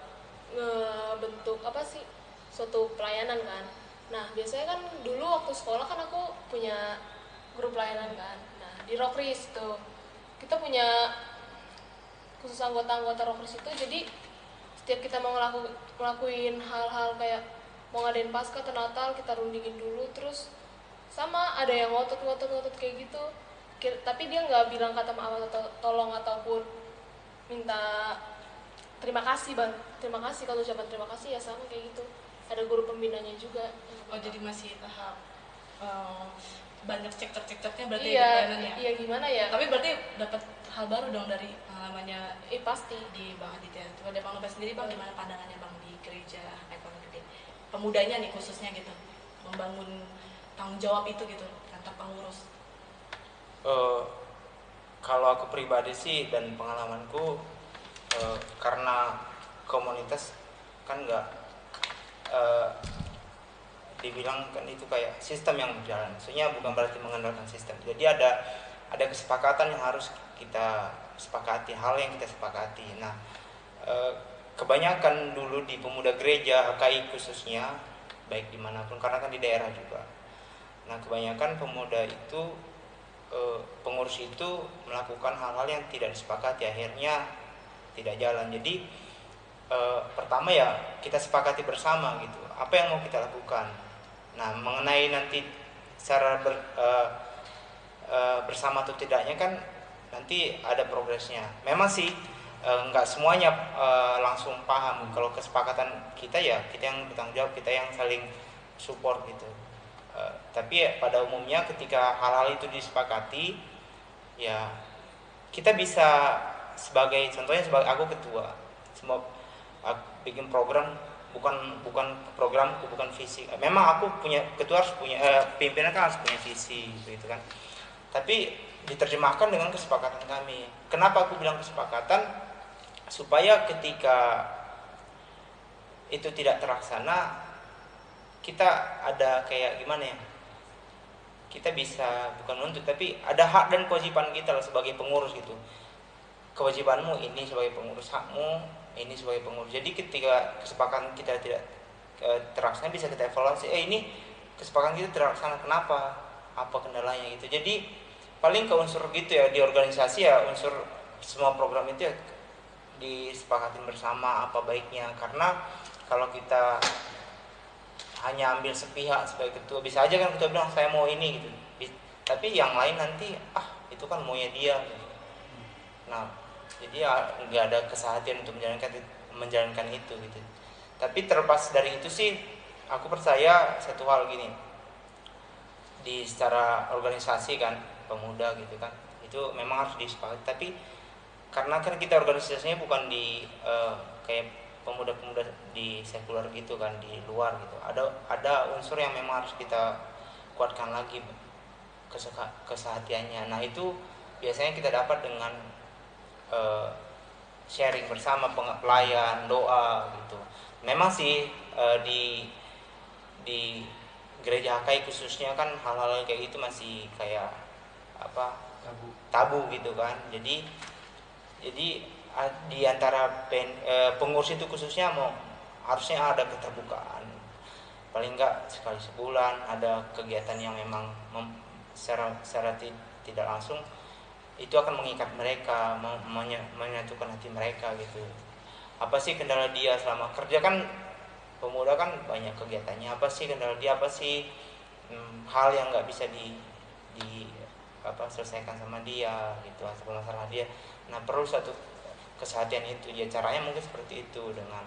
ngebentuk apa sih suatu pelayanan kan. Nah biasanya kan dulu waktu sekolah kan aku punya grup pelayanan kan. Nah di Rokris tuh kita punya khusus anggota Rokris itu, jadi setiap kita mau ngelakuin hal-hal kayak mau ngadain Paskah atau Natal, kita rundingin dulu. Terus sama ada yang ngotot kayak gitu, tapi dia nggak bilang kata maaf atau tolong ataupun minta terima kasih bang. Terima kasih, kalau ucapan terima kasih ya sama kayak gitu. Ada guru pembinanya juga. Oh jadi masih tahap banyak cekcok-cekcoknya berarti iya, di pelayanannya. Iya gimana ya? Tapi berarti dapat hal baru dong dari pengalamannya pasti di Bang Aditya. Coba dari Bang Nobel sendiri bang, gimana pandangannya bang di gereja ekonomi pemudanya nih khususnya gitu, membangun tanggung jawab itu gitu antar pengurus? Kalau aku pribadi sih dan pengalamanku, karena komunitas kan nggak dibilang kan itu kayak sistem yang berjalan, maksudnya bukan berarti mengandalkan sistem. Jadi ada kesepakatan yang harus kita sepakati, hal yang kita sepakati. Nah kebanyakan dulu di pemuda gereja HKI khususnya, baik dimanapun, karena kan di daerah juga. Nah kebanyakan pemuda itu pengurus itu melakukan hal-hal yang tidak disepakati, akhirnya tidak jalan. Jadi pertama ya kita sepakati bersama gitu, apa yang mau kita lakukan. Nah mengenai nanti cara bersama atau tidaknya kan nanti ada progresnya. Memang sih nggak semuanya langsung paham. Kalau kesepakatan kita ya kita yang bertanggung jawab, kita yang saling support gitu. Tapi ya, pada umumnya ketika hal-hal itu disepakati, ya kita bisa contohnya sebagai aku ketua, semua aku bikin program, bukan programku, bukan visi. Memang aku punya ketua harus punya pimpinan kan harus punya visi gitu kan. Tapi diterjemahkan dengan kesepakatan kami. Kenapa aku bilang kesepakatan? Supaya ketika itu tidak terlaksana, kita ada kayak gimana ya, kita bisa bukan nuntut, tapi ada hak dan kewajiban kita lah sebagai pengurus gitu. Kewajibanmu ini sebagai pengurus, hakmu ini sebagai pengurus. Jadi ketika kesepakatan kita tidak terlaksana, bisa kita evaluasi, ini kesepakatan kita terlaksana, kenapa, apa kendalanya gitu. Jadi paling ke unsur gitu ya, di organisasi ya unsur semua program itu ya disepakatin bersama apa baiknya. Karena kalau kita hanya ambil sepihak sebagai ketua, bisa aja kan ketua bilang saya mau ini gitu, tapi yang lain nanti itu kan maunya dia gitu. Nah jadi ya nggak ada kesehatian untuk menjalankan itu gitu. Tapi terlepas dari itu sih, aku percaya satu hal gini, di secara organisasi kan pemuda gitu kan, itu memang harus disepakati. Tapi karena kan kita organisasinya bukan di kayak pemuda-pemuda di sekuler gitu kan, di luar gitu, ada unsur yang memang harus kita kuatkan lagi kesehatiannya. Nah itu biasanya kita dapat dengan sharing bersama pelayan, doa gitu. Memang sih di gereja HKI khususnya kan hal-hal kayak gitu masih kayak apa, tabu gitu kan. Jadi di antara pengurus itu khususnya harusnya ada keterbukaan, paling enggak sekali sebulan ada kegiatan yang memang secara tidak langsung itu akan mengikat mereka, menyatukan hati mereka gitu. Apa sih kendala dia selama kerja? Kan pemuda kan banyak kegiatannya. Apa sih kendala dia? Apa sih hal yang nggak bisa selesaikan sama dia gitu, atau masalah dia. Nah, perlu satu kesehatan itu. Ya caranya mungkin seperti itu, dengan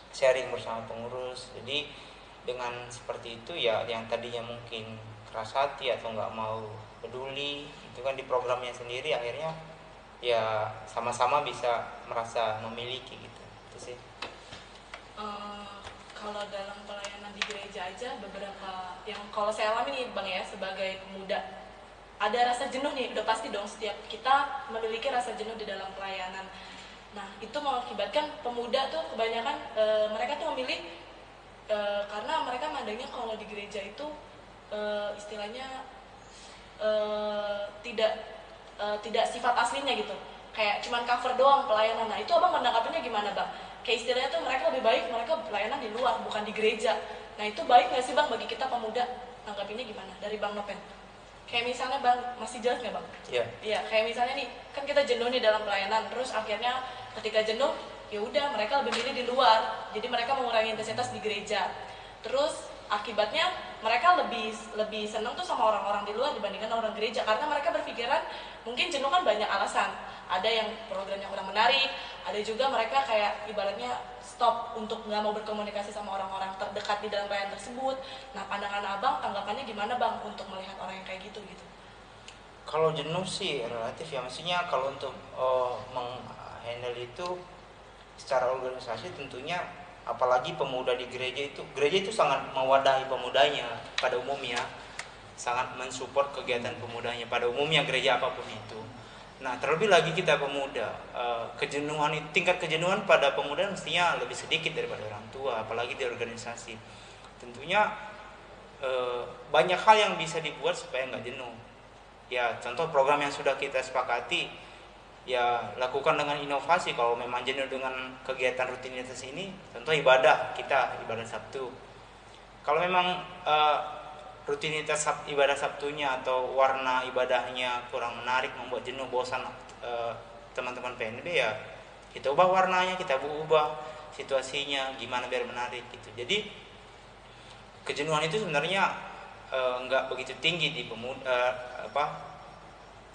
sharing bersama pengurus. Jadi dengan seperti itu ya, yang tadinya mungkin keras hati atau nggak mau peduli, itu kan di programnya sendiri akhirnya ya sama-sama bisa merasa memiliki gitu. Itu sih. Kalau dalam pelayanan di gereja aja, beberapa yang kalau saya alami nih Bang ya, sebagai pemuda, ada rasa jenuh nih, udah pasti dong, setiap kita memiliki rasa jenuh di dalam pelayanan. Nah, itu mengakibatkan pemuda tuh kebanyakan mereka tuh memilih karena mereka mandangnya kalau di gereja itu istilahnya tidak sifat aslinya gitu, kayak cuman cover doang pelayanan. Nah, itu Abang menanggapinya gimana Bang? Kayak istilahnya tuh mereka lebih baik mereka pelayanan di luar, bukan di gereja. Nah, itu baik nggak sih Bang bagi kita pemuda? Tanggapinya gimana dari Bang Nopen? Kayak misalnya Bang, masih jelas nggak Bang? Iya. Iya, kayak misalnya nih, kan kita jenuh nih dalam pelayanan, terus akhirnya ketika jenuh, ya udah mereka lebih milih di luar. Jadi mereka mengurangi intensitas di gereja. Terus akibatnya mereka lebih senang tuh sama orang-orang di luar dibandingkan orang gereja, karena mereka berpikiran mungkin jenuh kan banyak alasan. Ada yang programnya kurang menarik, ada juga mereka kayak ibaratnya stop untuk nggak mau berkomunikasi sama orang-orang terdekat di dalam pelayanan tersebut. Nah, pandangan Abang, tanggapannya gimana Bang untuk melihat orang yang kayak gitu? Kalau jenuh sih relatif ya, maksudnya kalau untuk menghandle itu secara organisasi tentunya, apalagi pemuda di gereja itu sangat mewadahi pemudanya pada umumnya, sangat mensupport kegiatan pemudanya pada umumnya, gereja apapun itu. Nah, terlebih lagi kita pemuda, tingkat kejenuhan pada pemuda mestinya lebih sedikit daripada orang tua, apalagi di organisasi. Tentunya banyak hal yang bisa dibuat supaya nggak jenuh. Ya, contoh program yang sudah kita sepakati, ya lakukan dengan inovasi. Kalau memang jenuh dengan kegiatan rutinitas ini, contoh ibadah Sabtu. Kalau memang rutinitas ibadah Sabtunya atau warna ibadahnya kurang menarik, membuat jenuh, bosan teman-teman PNB, ya kita ubah warnanya, kita ubah situasinya gimana biar menarik gitu. Jadi kejenuhan itu sebenarnya nggak begitu tinggi di pemuda,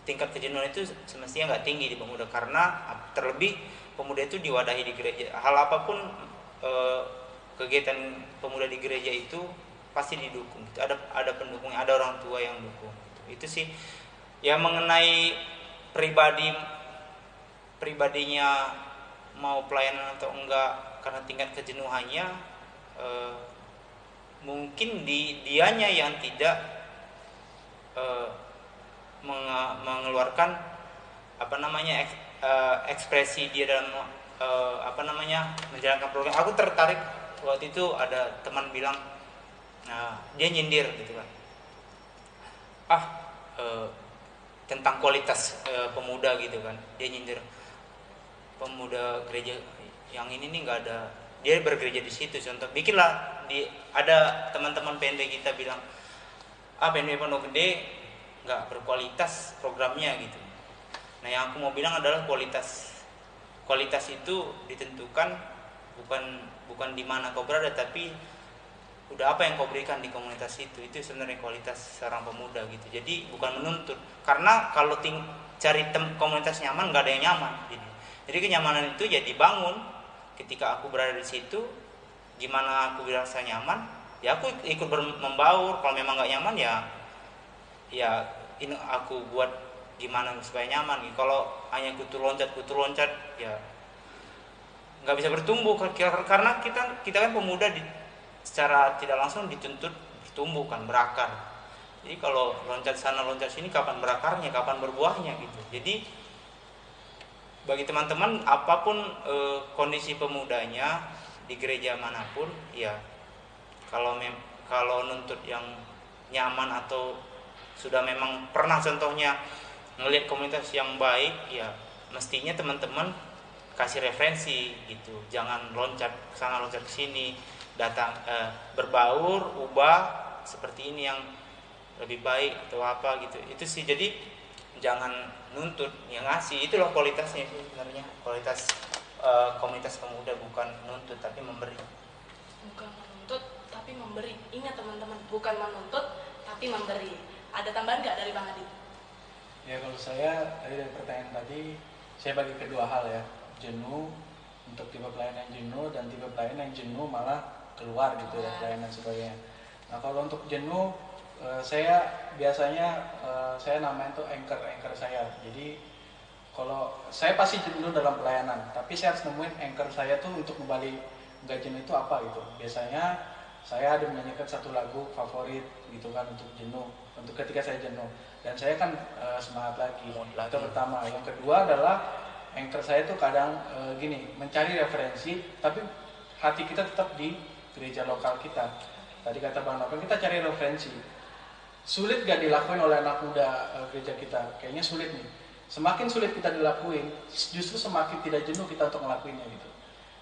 tingkat kejenuhan itu semestinya nggak tinggi di pemuda, karena terlebih pemuda itu diwadahi di gereja. Hal apapun kegiatan pemuda di gereja itu pasti didukung gitu. Ada pendukung, ada orang tua yang dukung gitu. Itu sih ya. Mengenai pribadinya mau pelayanan atau enggak karena tingkat kejenuhannya, mungkin dianya yang tidak mengeluarkan ekspresi dia dalam menjalankan program. Aku tertarik waktu itu, ada teman bilang, dia nyindir gitu kan, tentang kualitas pemuda gitu kan. Dia nyindir pemuda gereja yang ini nih nggak ada, dia bergereja di situ. Contoh bikinlah ada teman-teman PNB kita bilang, PNB Pondok Gede nggak berkualitas programnya gitu. Nah, yang aku mau bilang adalah kualitas itu ditentukan bukan di mana kau berada, tapi udah apa yang kau berikan di komunitas itu sebenarnya kualitas seorang pemuda gitu. Jadi bukan menuntut, karena kalau cari komunitas nyaman, nggak ada yang nyaman. Jadi kenyamanan itu ya dibangun ketika aku berada di situ. Gimana aku merasa nyaman, ya aku ikut membaur. Kalau memang nggak nyaman, ya ini aku buat gimana supaya nyaman gitu. Kalau hanya kutu loncat ya nggak bisa bertumbuh, karena kita kan pemuda secara tidak langsung dituntut bertumbuh kan, berakar. Jadi kalau loncat sana loncat sini, kapan berakarnya, kapan berbuahnya gitu. Jadi bagi teman-teman apapun kondisi pemudanya di gereja manapun ya, kalau nuntut yang nyaman atau sudah memang pernah contohnya ngelihat komunitas yang baik ya, mestinya teman-teman kasih referensi gitu, jangan loncat ke sana loncat ke sini, datang berbaur ubah seperti ini yang lebih baik atau apa gitu, itu sih. Jadi jangan nuntut, yang ngasih itu loh kualitasnya itu sebenarnya, kualitas komunitas pemuda bukan nuntut tapi memberi. Bukan menuntut tapi memberi. Ingat teman-teman, bukan menuntut tapi memberi. Ada tambahan nggak dari Bang Adit? Ya kalau saya dari pertanyaan tadi saya bagi kedua hal ya, jenuh untuk tipe pelayanan yang jenuh dan tipe pelayanan yang jenuh malah keluar gitu ya pelayanan sebagainya. Nah kalau untuk jenuh saya biasanya saya namain tuh anchor saya. Jadi kalau saya pasti jenuh dalam pelayanan, tapi saya harus nemuin anchor saya tuh untuk kembali nggak jenuh itu apa gitu. Biasanya saya ada menyanyikan satu lagu favorit gitu kan untuk jenuh, untuk ketika saya jenuh, dan saya kan semangat lagi. Itu pertama. Yang kedua adalah anchor saya tuh kadang gini, mencari referensi, tapi hati kita tetap di gereja lokal kita. Tadi kata Bang Novel, kita cari referensi. Sulit gak dilakuin oleh anak muda gereja kita? Kayaknya sulit nih. Semakin sulit kita dilakuin, justru semakin tidak jenuh kita untuk ngelakuinnya gitu.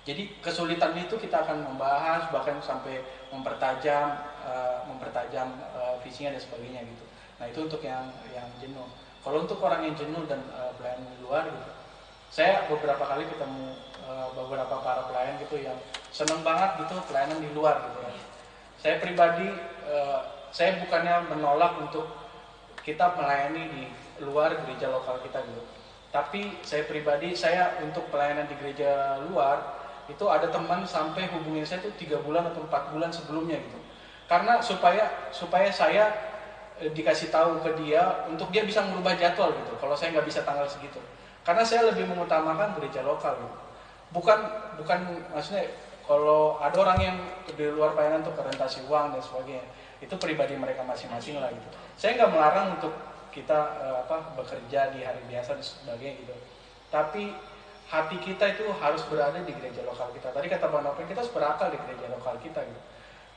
Jadi kesulitan itu kita akan membahas, bahkan sampai mempertajam visinya dan sebagainya gitu. Nah itu untuk yang jenuh. Kalau untuk orang yang jenuh dan pelayan di luar gitu, saya beberapa kali ketemu beberapa para pelayan gitu yang seneng banget gitu pelayanan di luar gitu ya. Saya pribadi saya bukannya menolak untuk kita melayani di luar gereja lokal kita gitu. Tapi saya pribadi, saya untuk pelayanan di gereja luar itu ada teman sampai hubungin saya tuh 3 bulan atau 4 bulan sebelumnya gitu. Karena supaya saya dikasih tahu ke dia untuk dia bisa merubah jadwal gitu. Kalau saya nggak bisa tanggal segitu. Karena saya lebih mengutamakan gereja lokal gitu. Bukan maksudnya kalau ada orang yang di luar pelayanan untuk orientasi uang dan sebagainya, itu pribadi mereka masing-masing lah gitu. Saya nggak melarang untuk kita bekerja di hari biasa dan sebagainya gitu. Tapi hati kita itu harus berada di gereja lokal kita. Tadi kata Bang Novel, kita harus berakal di gereja lokal kita gitu.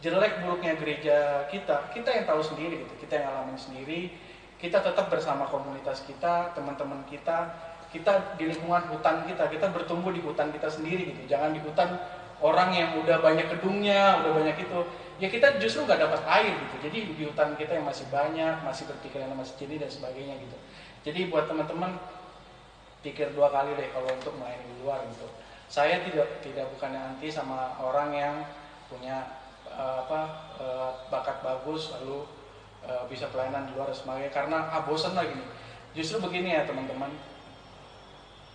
Jelek buruknya gereja kita yang tahu sendiri gitu. Kita yang ngalamin sendiri. Kita tetap bersama komunitas kita, teman-teman kita di lingkungan hutan kita bertumbuh di hutan kita sendiri gitu. Jangan di hutan orang yang udah banyak gedungnya, udah banyak itu, ya kita justru nggak dapat air gitu. Jadi di hutan kita yang masih banyak, masih berpikiran masih jernih dan sebagainya gitu. Jadi buat teman-teman pikir 2 kali deh kalau untuk melayani di luar gitu. Saya tidak bukannya anti sama orang yang punya bakat bagus lalu bisa pelayanan di luar dan sebagainya, karena bosan lagi nih. Justru begini ya teman-teman.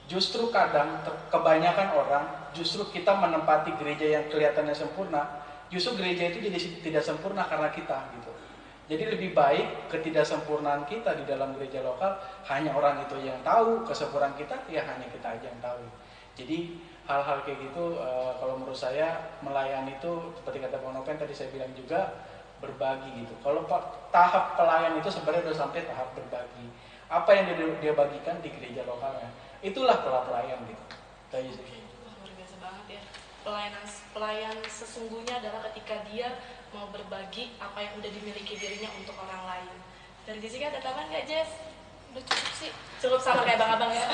Justru kadang kebanyakan orang, justru kita menempati gereja yang kelihatannya sempurna, justru gereja itu jadi tidak sempurna karena kita gitu. Jadi lebih baik ketidaksempurnaan kita di dalam gereja lokal hanya orang itu yang tahu, kesempurnaan kita ya hanya kita aja yang tahu. Jadi hal-hal kayak gitu kalau menurut saya melayani itu seperti kata Bang Noven tadi saya bilang juga berbagi gitu. Kalau tahap pelayan itu sebenarnya udah sampai tahap berbagi. Apa yang dia bagikan di gereja lokalnya, itulah pelayan gitu. Tadi sih. Luar biasa banget ya. Pelayan sesungguhnya adalah ketika dia mau berbagi apa yang udah dimiliki dirinya untuk orang lain. Dari Jessica ada tambahan nggak, Jess? Udah cukup sih. Cukup sama kayak abang-abang ya.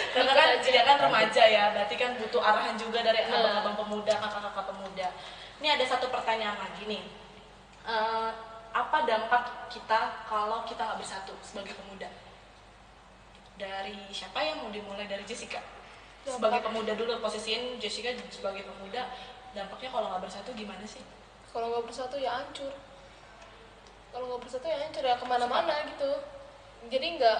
Karena kan dia kan remaja ya, berarti kan butuh arahan juga dari abang-abang pemuda, kakak-kakak pemuda. Ini ada satu pertanyaan lagi nih. Apa dampak kita kalau kita nggak bersatu sebagai pemuda? Dari siapa yang mau dimulai? Dari Jessica. Sebagai pemuda dulu, posisiin Jessica sebagai pemuda. Dampaknya kalau nggak bersatu gimana sih? Kalau nggak bersatu ya hancur. Kalau nggak bersatu ya hancur ya kemana-mana gitu. Jadi nggak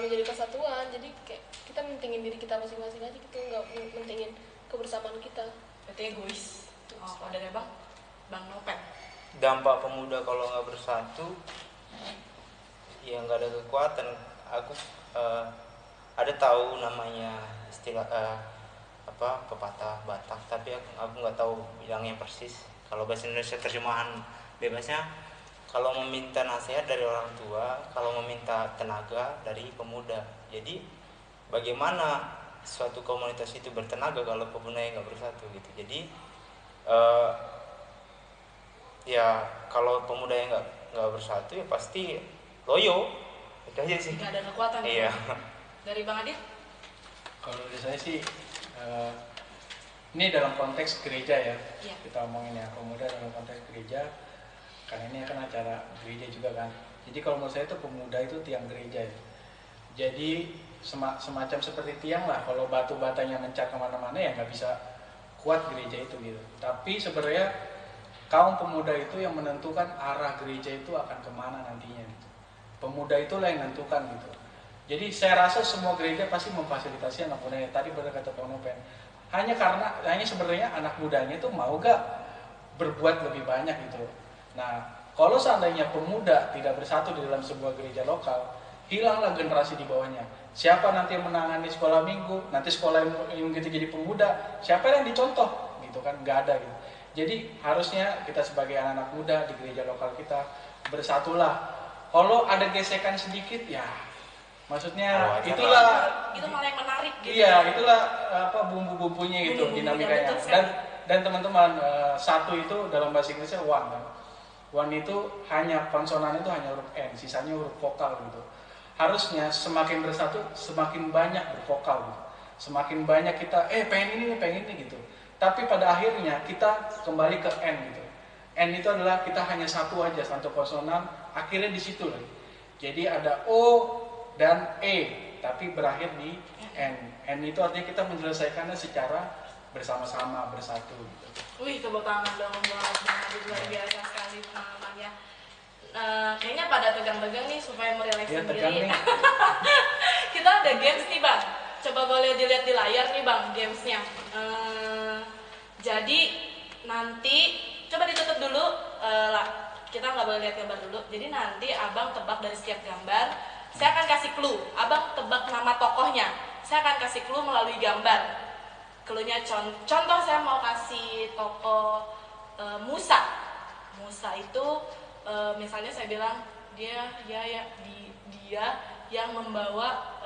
menjadi kesatuan. Jadi kayak kita mentingin diri kita masing-masing aja gitu, nggak mentingin kebersamaan kita. Berarti egois. Oh, ada Bang Nopen. Dampak pemuda kalau nggak bersatu ya nggak ada kekuatan. Aku ada tahu namanya istilah pepatah Batak, tapi aku nggak tahu bilangnya persis. Kalau bahasa Indonesia terjemahan bebasnya, kalau meminta nasihat dari orang tua, kalau meminta tenaga dari pemuda. Jadi bagaimana suatu komunitas itu bertenaga kalau pemudanya nggak bersatu gitu. Jadi ya kalau pemudanya nggak bersatu ya pasti loyo, itu aja sih. Nggak ada kekuatan. Iya. Dari Bang Adit? Kalau dari saya sih ini dalam konteks gereja ya, Iya. kita omongin ya pemuda dalam konteks gereja, karena ini akan acara gereja juga kan. Jadi kalau menurut saya itu pemuda itu tiang gereja ya. Jadi semacam seperti tiang lah, kalau batu batanya mencak kemana-mana ya nggak bisa kuat gereja itu gitu. Tapi sebenarnya kaum pemuda itu yang menentukan arah gereja itu akan kemana nantinya gitu. Pemuda itulah yang menentukan gitu. Jadi saya rasa semua gereja pasti memfasilitasi anak mudanya. Tadi benar kata Pak Nopen, hanya sebenarnya anak mudanya itu mau gak berbuat lebih banyak gitu. Nah, kalau seandainya pemuda tidak bersatu di dalam sebuah gereja lokal, hilanglah generasi di bawahnya. Siapa nanti yang menangani sekolah minggu, nanti sekolah yang gitu jadi pemuda, siapa yang dicontoh gitu kan, nggak ada gitu. Jadi harusnya kita sebagai anak-anak muda di gereja lokal kita bersatulah. Kalau ada gesekan sedikit ya, maksudnya itulah Itu malah yang menarik gitu. iya, itulah bumbu-bumbunya gitu, Bumbu-bumbunya, dinamikanya. betul sekali. Dan teman-teman, satu itu dalam bahasa Inggrisnya one kan. One itu hanya konsonan itu hanya huruf N, sisanya huruf vokal gitu. Harusnya semakin bersatu, semakin banyak bervokal gitu. Semakin banyak kita pengen ini gitu. Tapi pada akhirnya kita kembali ke N gitu. N itu adalah kita hanya satu aja, satu konsonan, akhirnya di situ lagi. Jadi ada O dan E, tapi berakhir di N. N itu artinya kita menyelesaikannya secara bersama-sama, bersatu gitu. Wih, tepuk tangan dong buat Bang Adit, luar biasa sekali pengalamannya. Kayaknya pada tegang-tegang nih supaya merelaks Iya, tegang sendiri. nih. Kita ada games nih Bang. Coba boleh dilihat di layar nih Bang gamesnya. Jadi nanti coba ditutup dulu lah. Kita nggak boleh lihat gambar dulu. Jadi nanti Abang tebak dari setiap gambar. Saya akan kasih clue. Abang tebak nama tokohnya. Saya akan kasih clue melalui gambar. Clue-nya contoh saya mau kasih tokoh Musa. Musa itu misalnya saya bilang dia yang membawa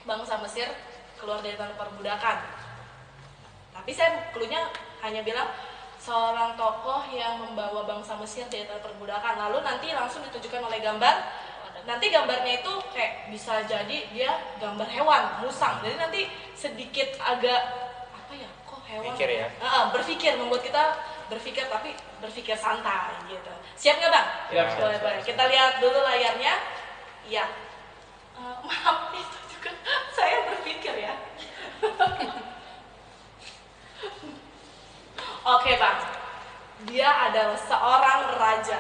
bangsa Mesir keluar dari tanah perbudakan. Tapi saya clue-nya hanya bilang seorang tokoh yang membawa bangsa Mesir dari tanah perbudakan. Lalu nanti langsung ditunjukkan oleh gambar. Nanti gambarnya itu kayak bisa jadi dia gambar hewan, musang. Jadi nanti sedikit agak apa ya, kok hewan? Pikir ya? Berpikir, membuat kita berpikir tapi berpikir santai gitu. Siap nggak Bang? Siap, Boleh, boleh. Kita lihat dulu layarnya. Iya. Maaf itu juga saya berpikir ya. Oke Bang. Dia adalah seorang raja.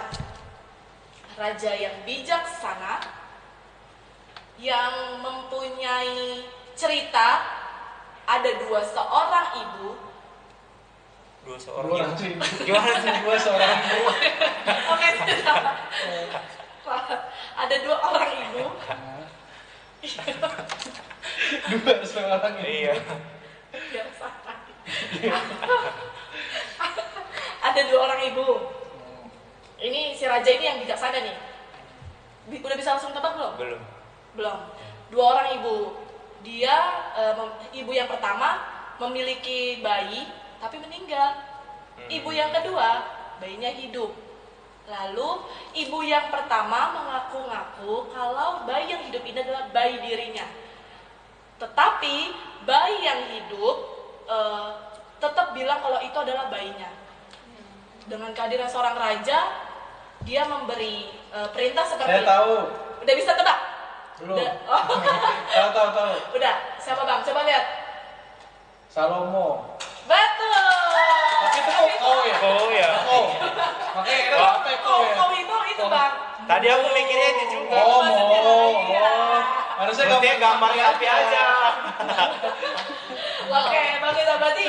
Raja yang bijaksana, yang mempunyai cerita. Ada seorang ibu. Gimana sih? Seorang ibu. Oke, sudah. Ada 2 orang ibu. Seorang ibu. Iya. Biasa. Ada 2 orang ibu. Ini si raja ini yang bijaksana nih. Udah bisa langsung tebak belum? Belum. 2 orang ibu. Dia ibu yang pertama memiliki bayi tapi meninggal. Ibu yang kedua bayinya hidup. Lalu ibu yang pertama mengaku-ngaku kalau bayi yang hidup ini adalah bayi dirinya. Tetapi bayi yang hidup tetap bilang kalau itu adalah bayinya. Dengan kehadiran seorang raja, dia memberi perintah seperti Saya tahu. Udah bisa tebak? Belum. Udah. Tahu. Udah, siapa Bang? Coba lihat. Salomo. Betul. Tapi itu kok kau ya? Oh ya. Kau. Makanya kita pakai kau ya. Kau itu Bang. Tadi aku mikirnya itu juga. Oh, Maksudnya, iya. Harusnya Mestinya gambarnya api aja. Oke, Bang Ita, berarti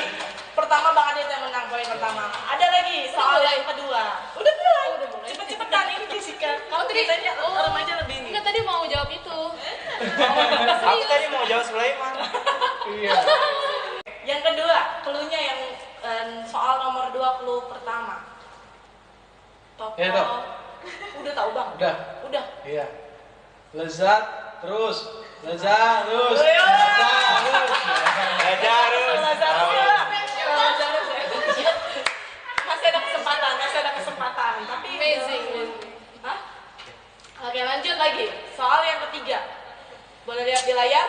pertama Bang Adit yang menang poin pertama. Ada lagi soal yang kedua. Udah mulai. Cepet-cepetan ini Jessica. Kamu ceritanya remaja lebih ini. Enggak, tadi mau jawab itu. Aku tadi mau jawab Sulaiman. Iya. Yang kedua, clue-nya yang soal nomor 2 clue pertama. Tokoh. Ya, Dok. Udah tahu Bang? Udah. Udah. Iya. Lezat terus Lazarus. Masih ada kesempatan. Tapi Amazing. Hah? Oke, lanjut lagi. Soal yang ketiga. Boleh lihat di layar?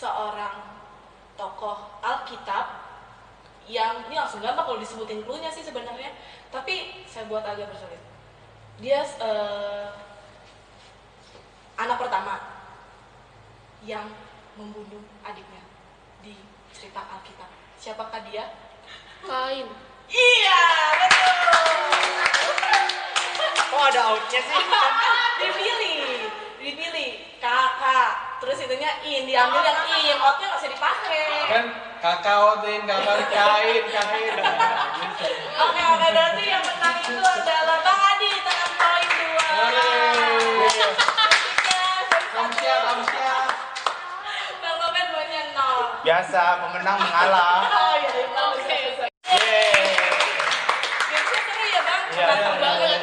Seorang tokoh Alkitab yang ini langsung gampang kalau disebutin clue-nya sih sebenarnya, tapi saya buat agak bersulit. Dia anak pertama yang membunuh adiknya di cerita Alkitab. Siapakah dia? Kain. Iya, betul. Kok ada outnya sih? Dipilih kakak, terus itunya diambil yang outnya nggak usah dipakai. Kan kakao tin, kain. Oke, berarti yang menang itu adalah Bang Adi dengan poin 2. Kamu siap. Bang Robert poinnya 0. Biasa pemenang mengalah. Oh iya, Oke. Gamesnya seru ya Bang? Iya. Mantap banget.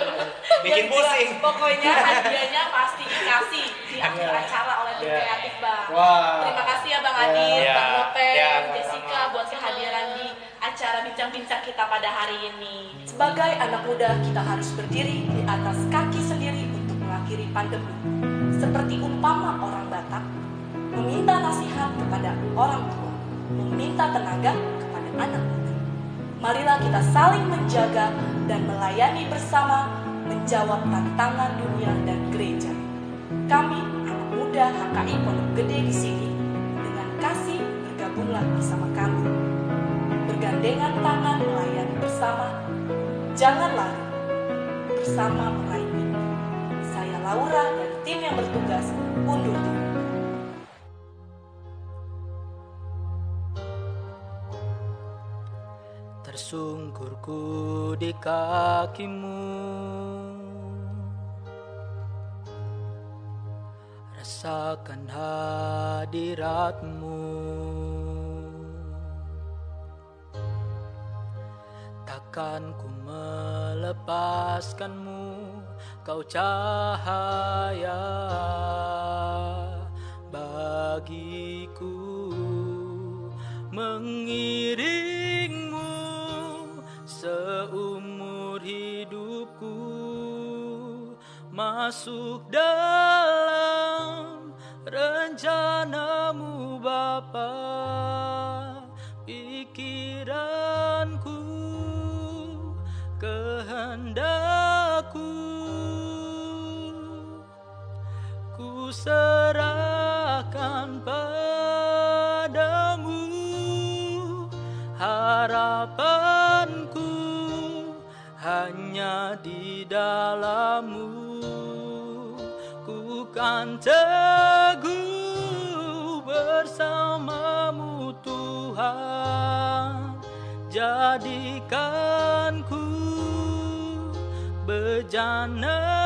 Bikin Yang jelas, pusing. Pokoknya hadiahnya pasti dikasih di akhir acara oleh tim Iya. kreatif Bang. Wah. Terima kasih ya Bang Adit, Iya. Bang Nopen, Iya, Jessica sama-sama. buat kehadiran di acara bincang-bincang kita pada hari ini. Sebagai anak muda, kita harus berdiri di atas kaki sendiri untuk mengakhiri pandemi. Seperti umpama orang Batak, meminta nasihat kepada orang tua, meminta tenaga kepada anak muda. Marilah kita saling menjaga dan melayani bersama, menjawab tantangan dunia dan gereja. Kami, anak muda HKI Pondok Gede di sini, dengan kasih bergabunglah bersama kami. Bergandengan tangan melayani bersama, jangan lari, bersama meraih mimpi. Saya Laura dan tim yang bertugas undur diri. Tersungkurku di kakimu, rasakan hadiratmu. Takkan ku melepaskanmu, kau cahaya bagiku, mengiringmu seumur hidupku, masuk dalam rencanamu Bapa. Pikiranku, kehendakku, ku serahkan padamu. Harapanku hanya di dalam-Mu. Ku kan teguh bersama-Mu Tuhan. Jadikan ku bejana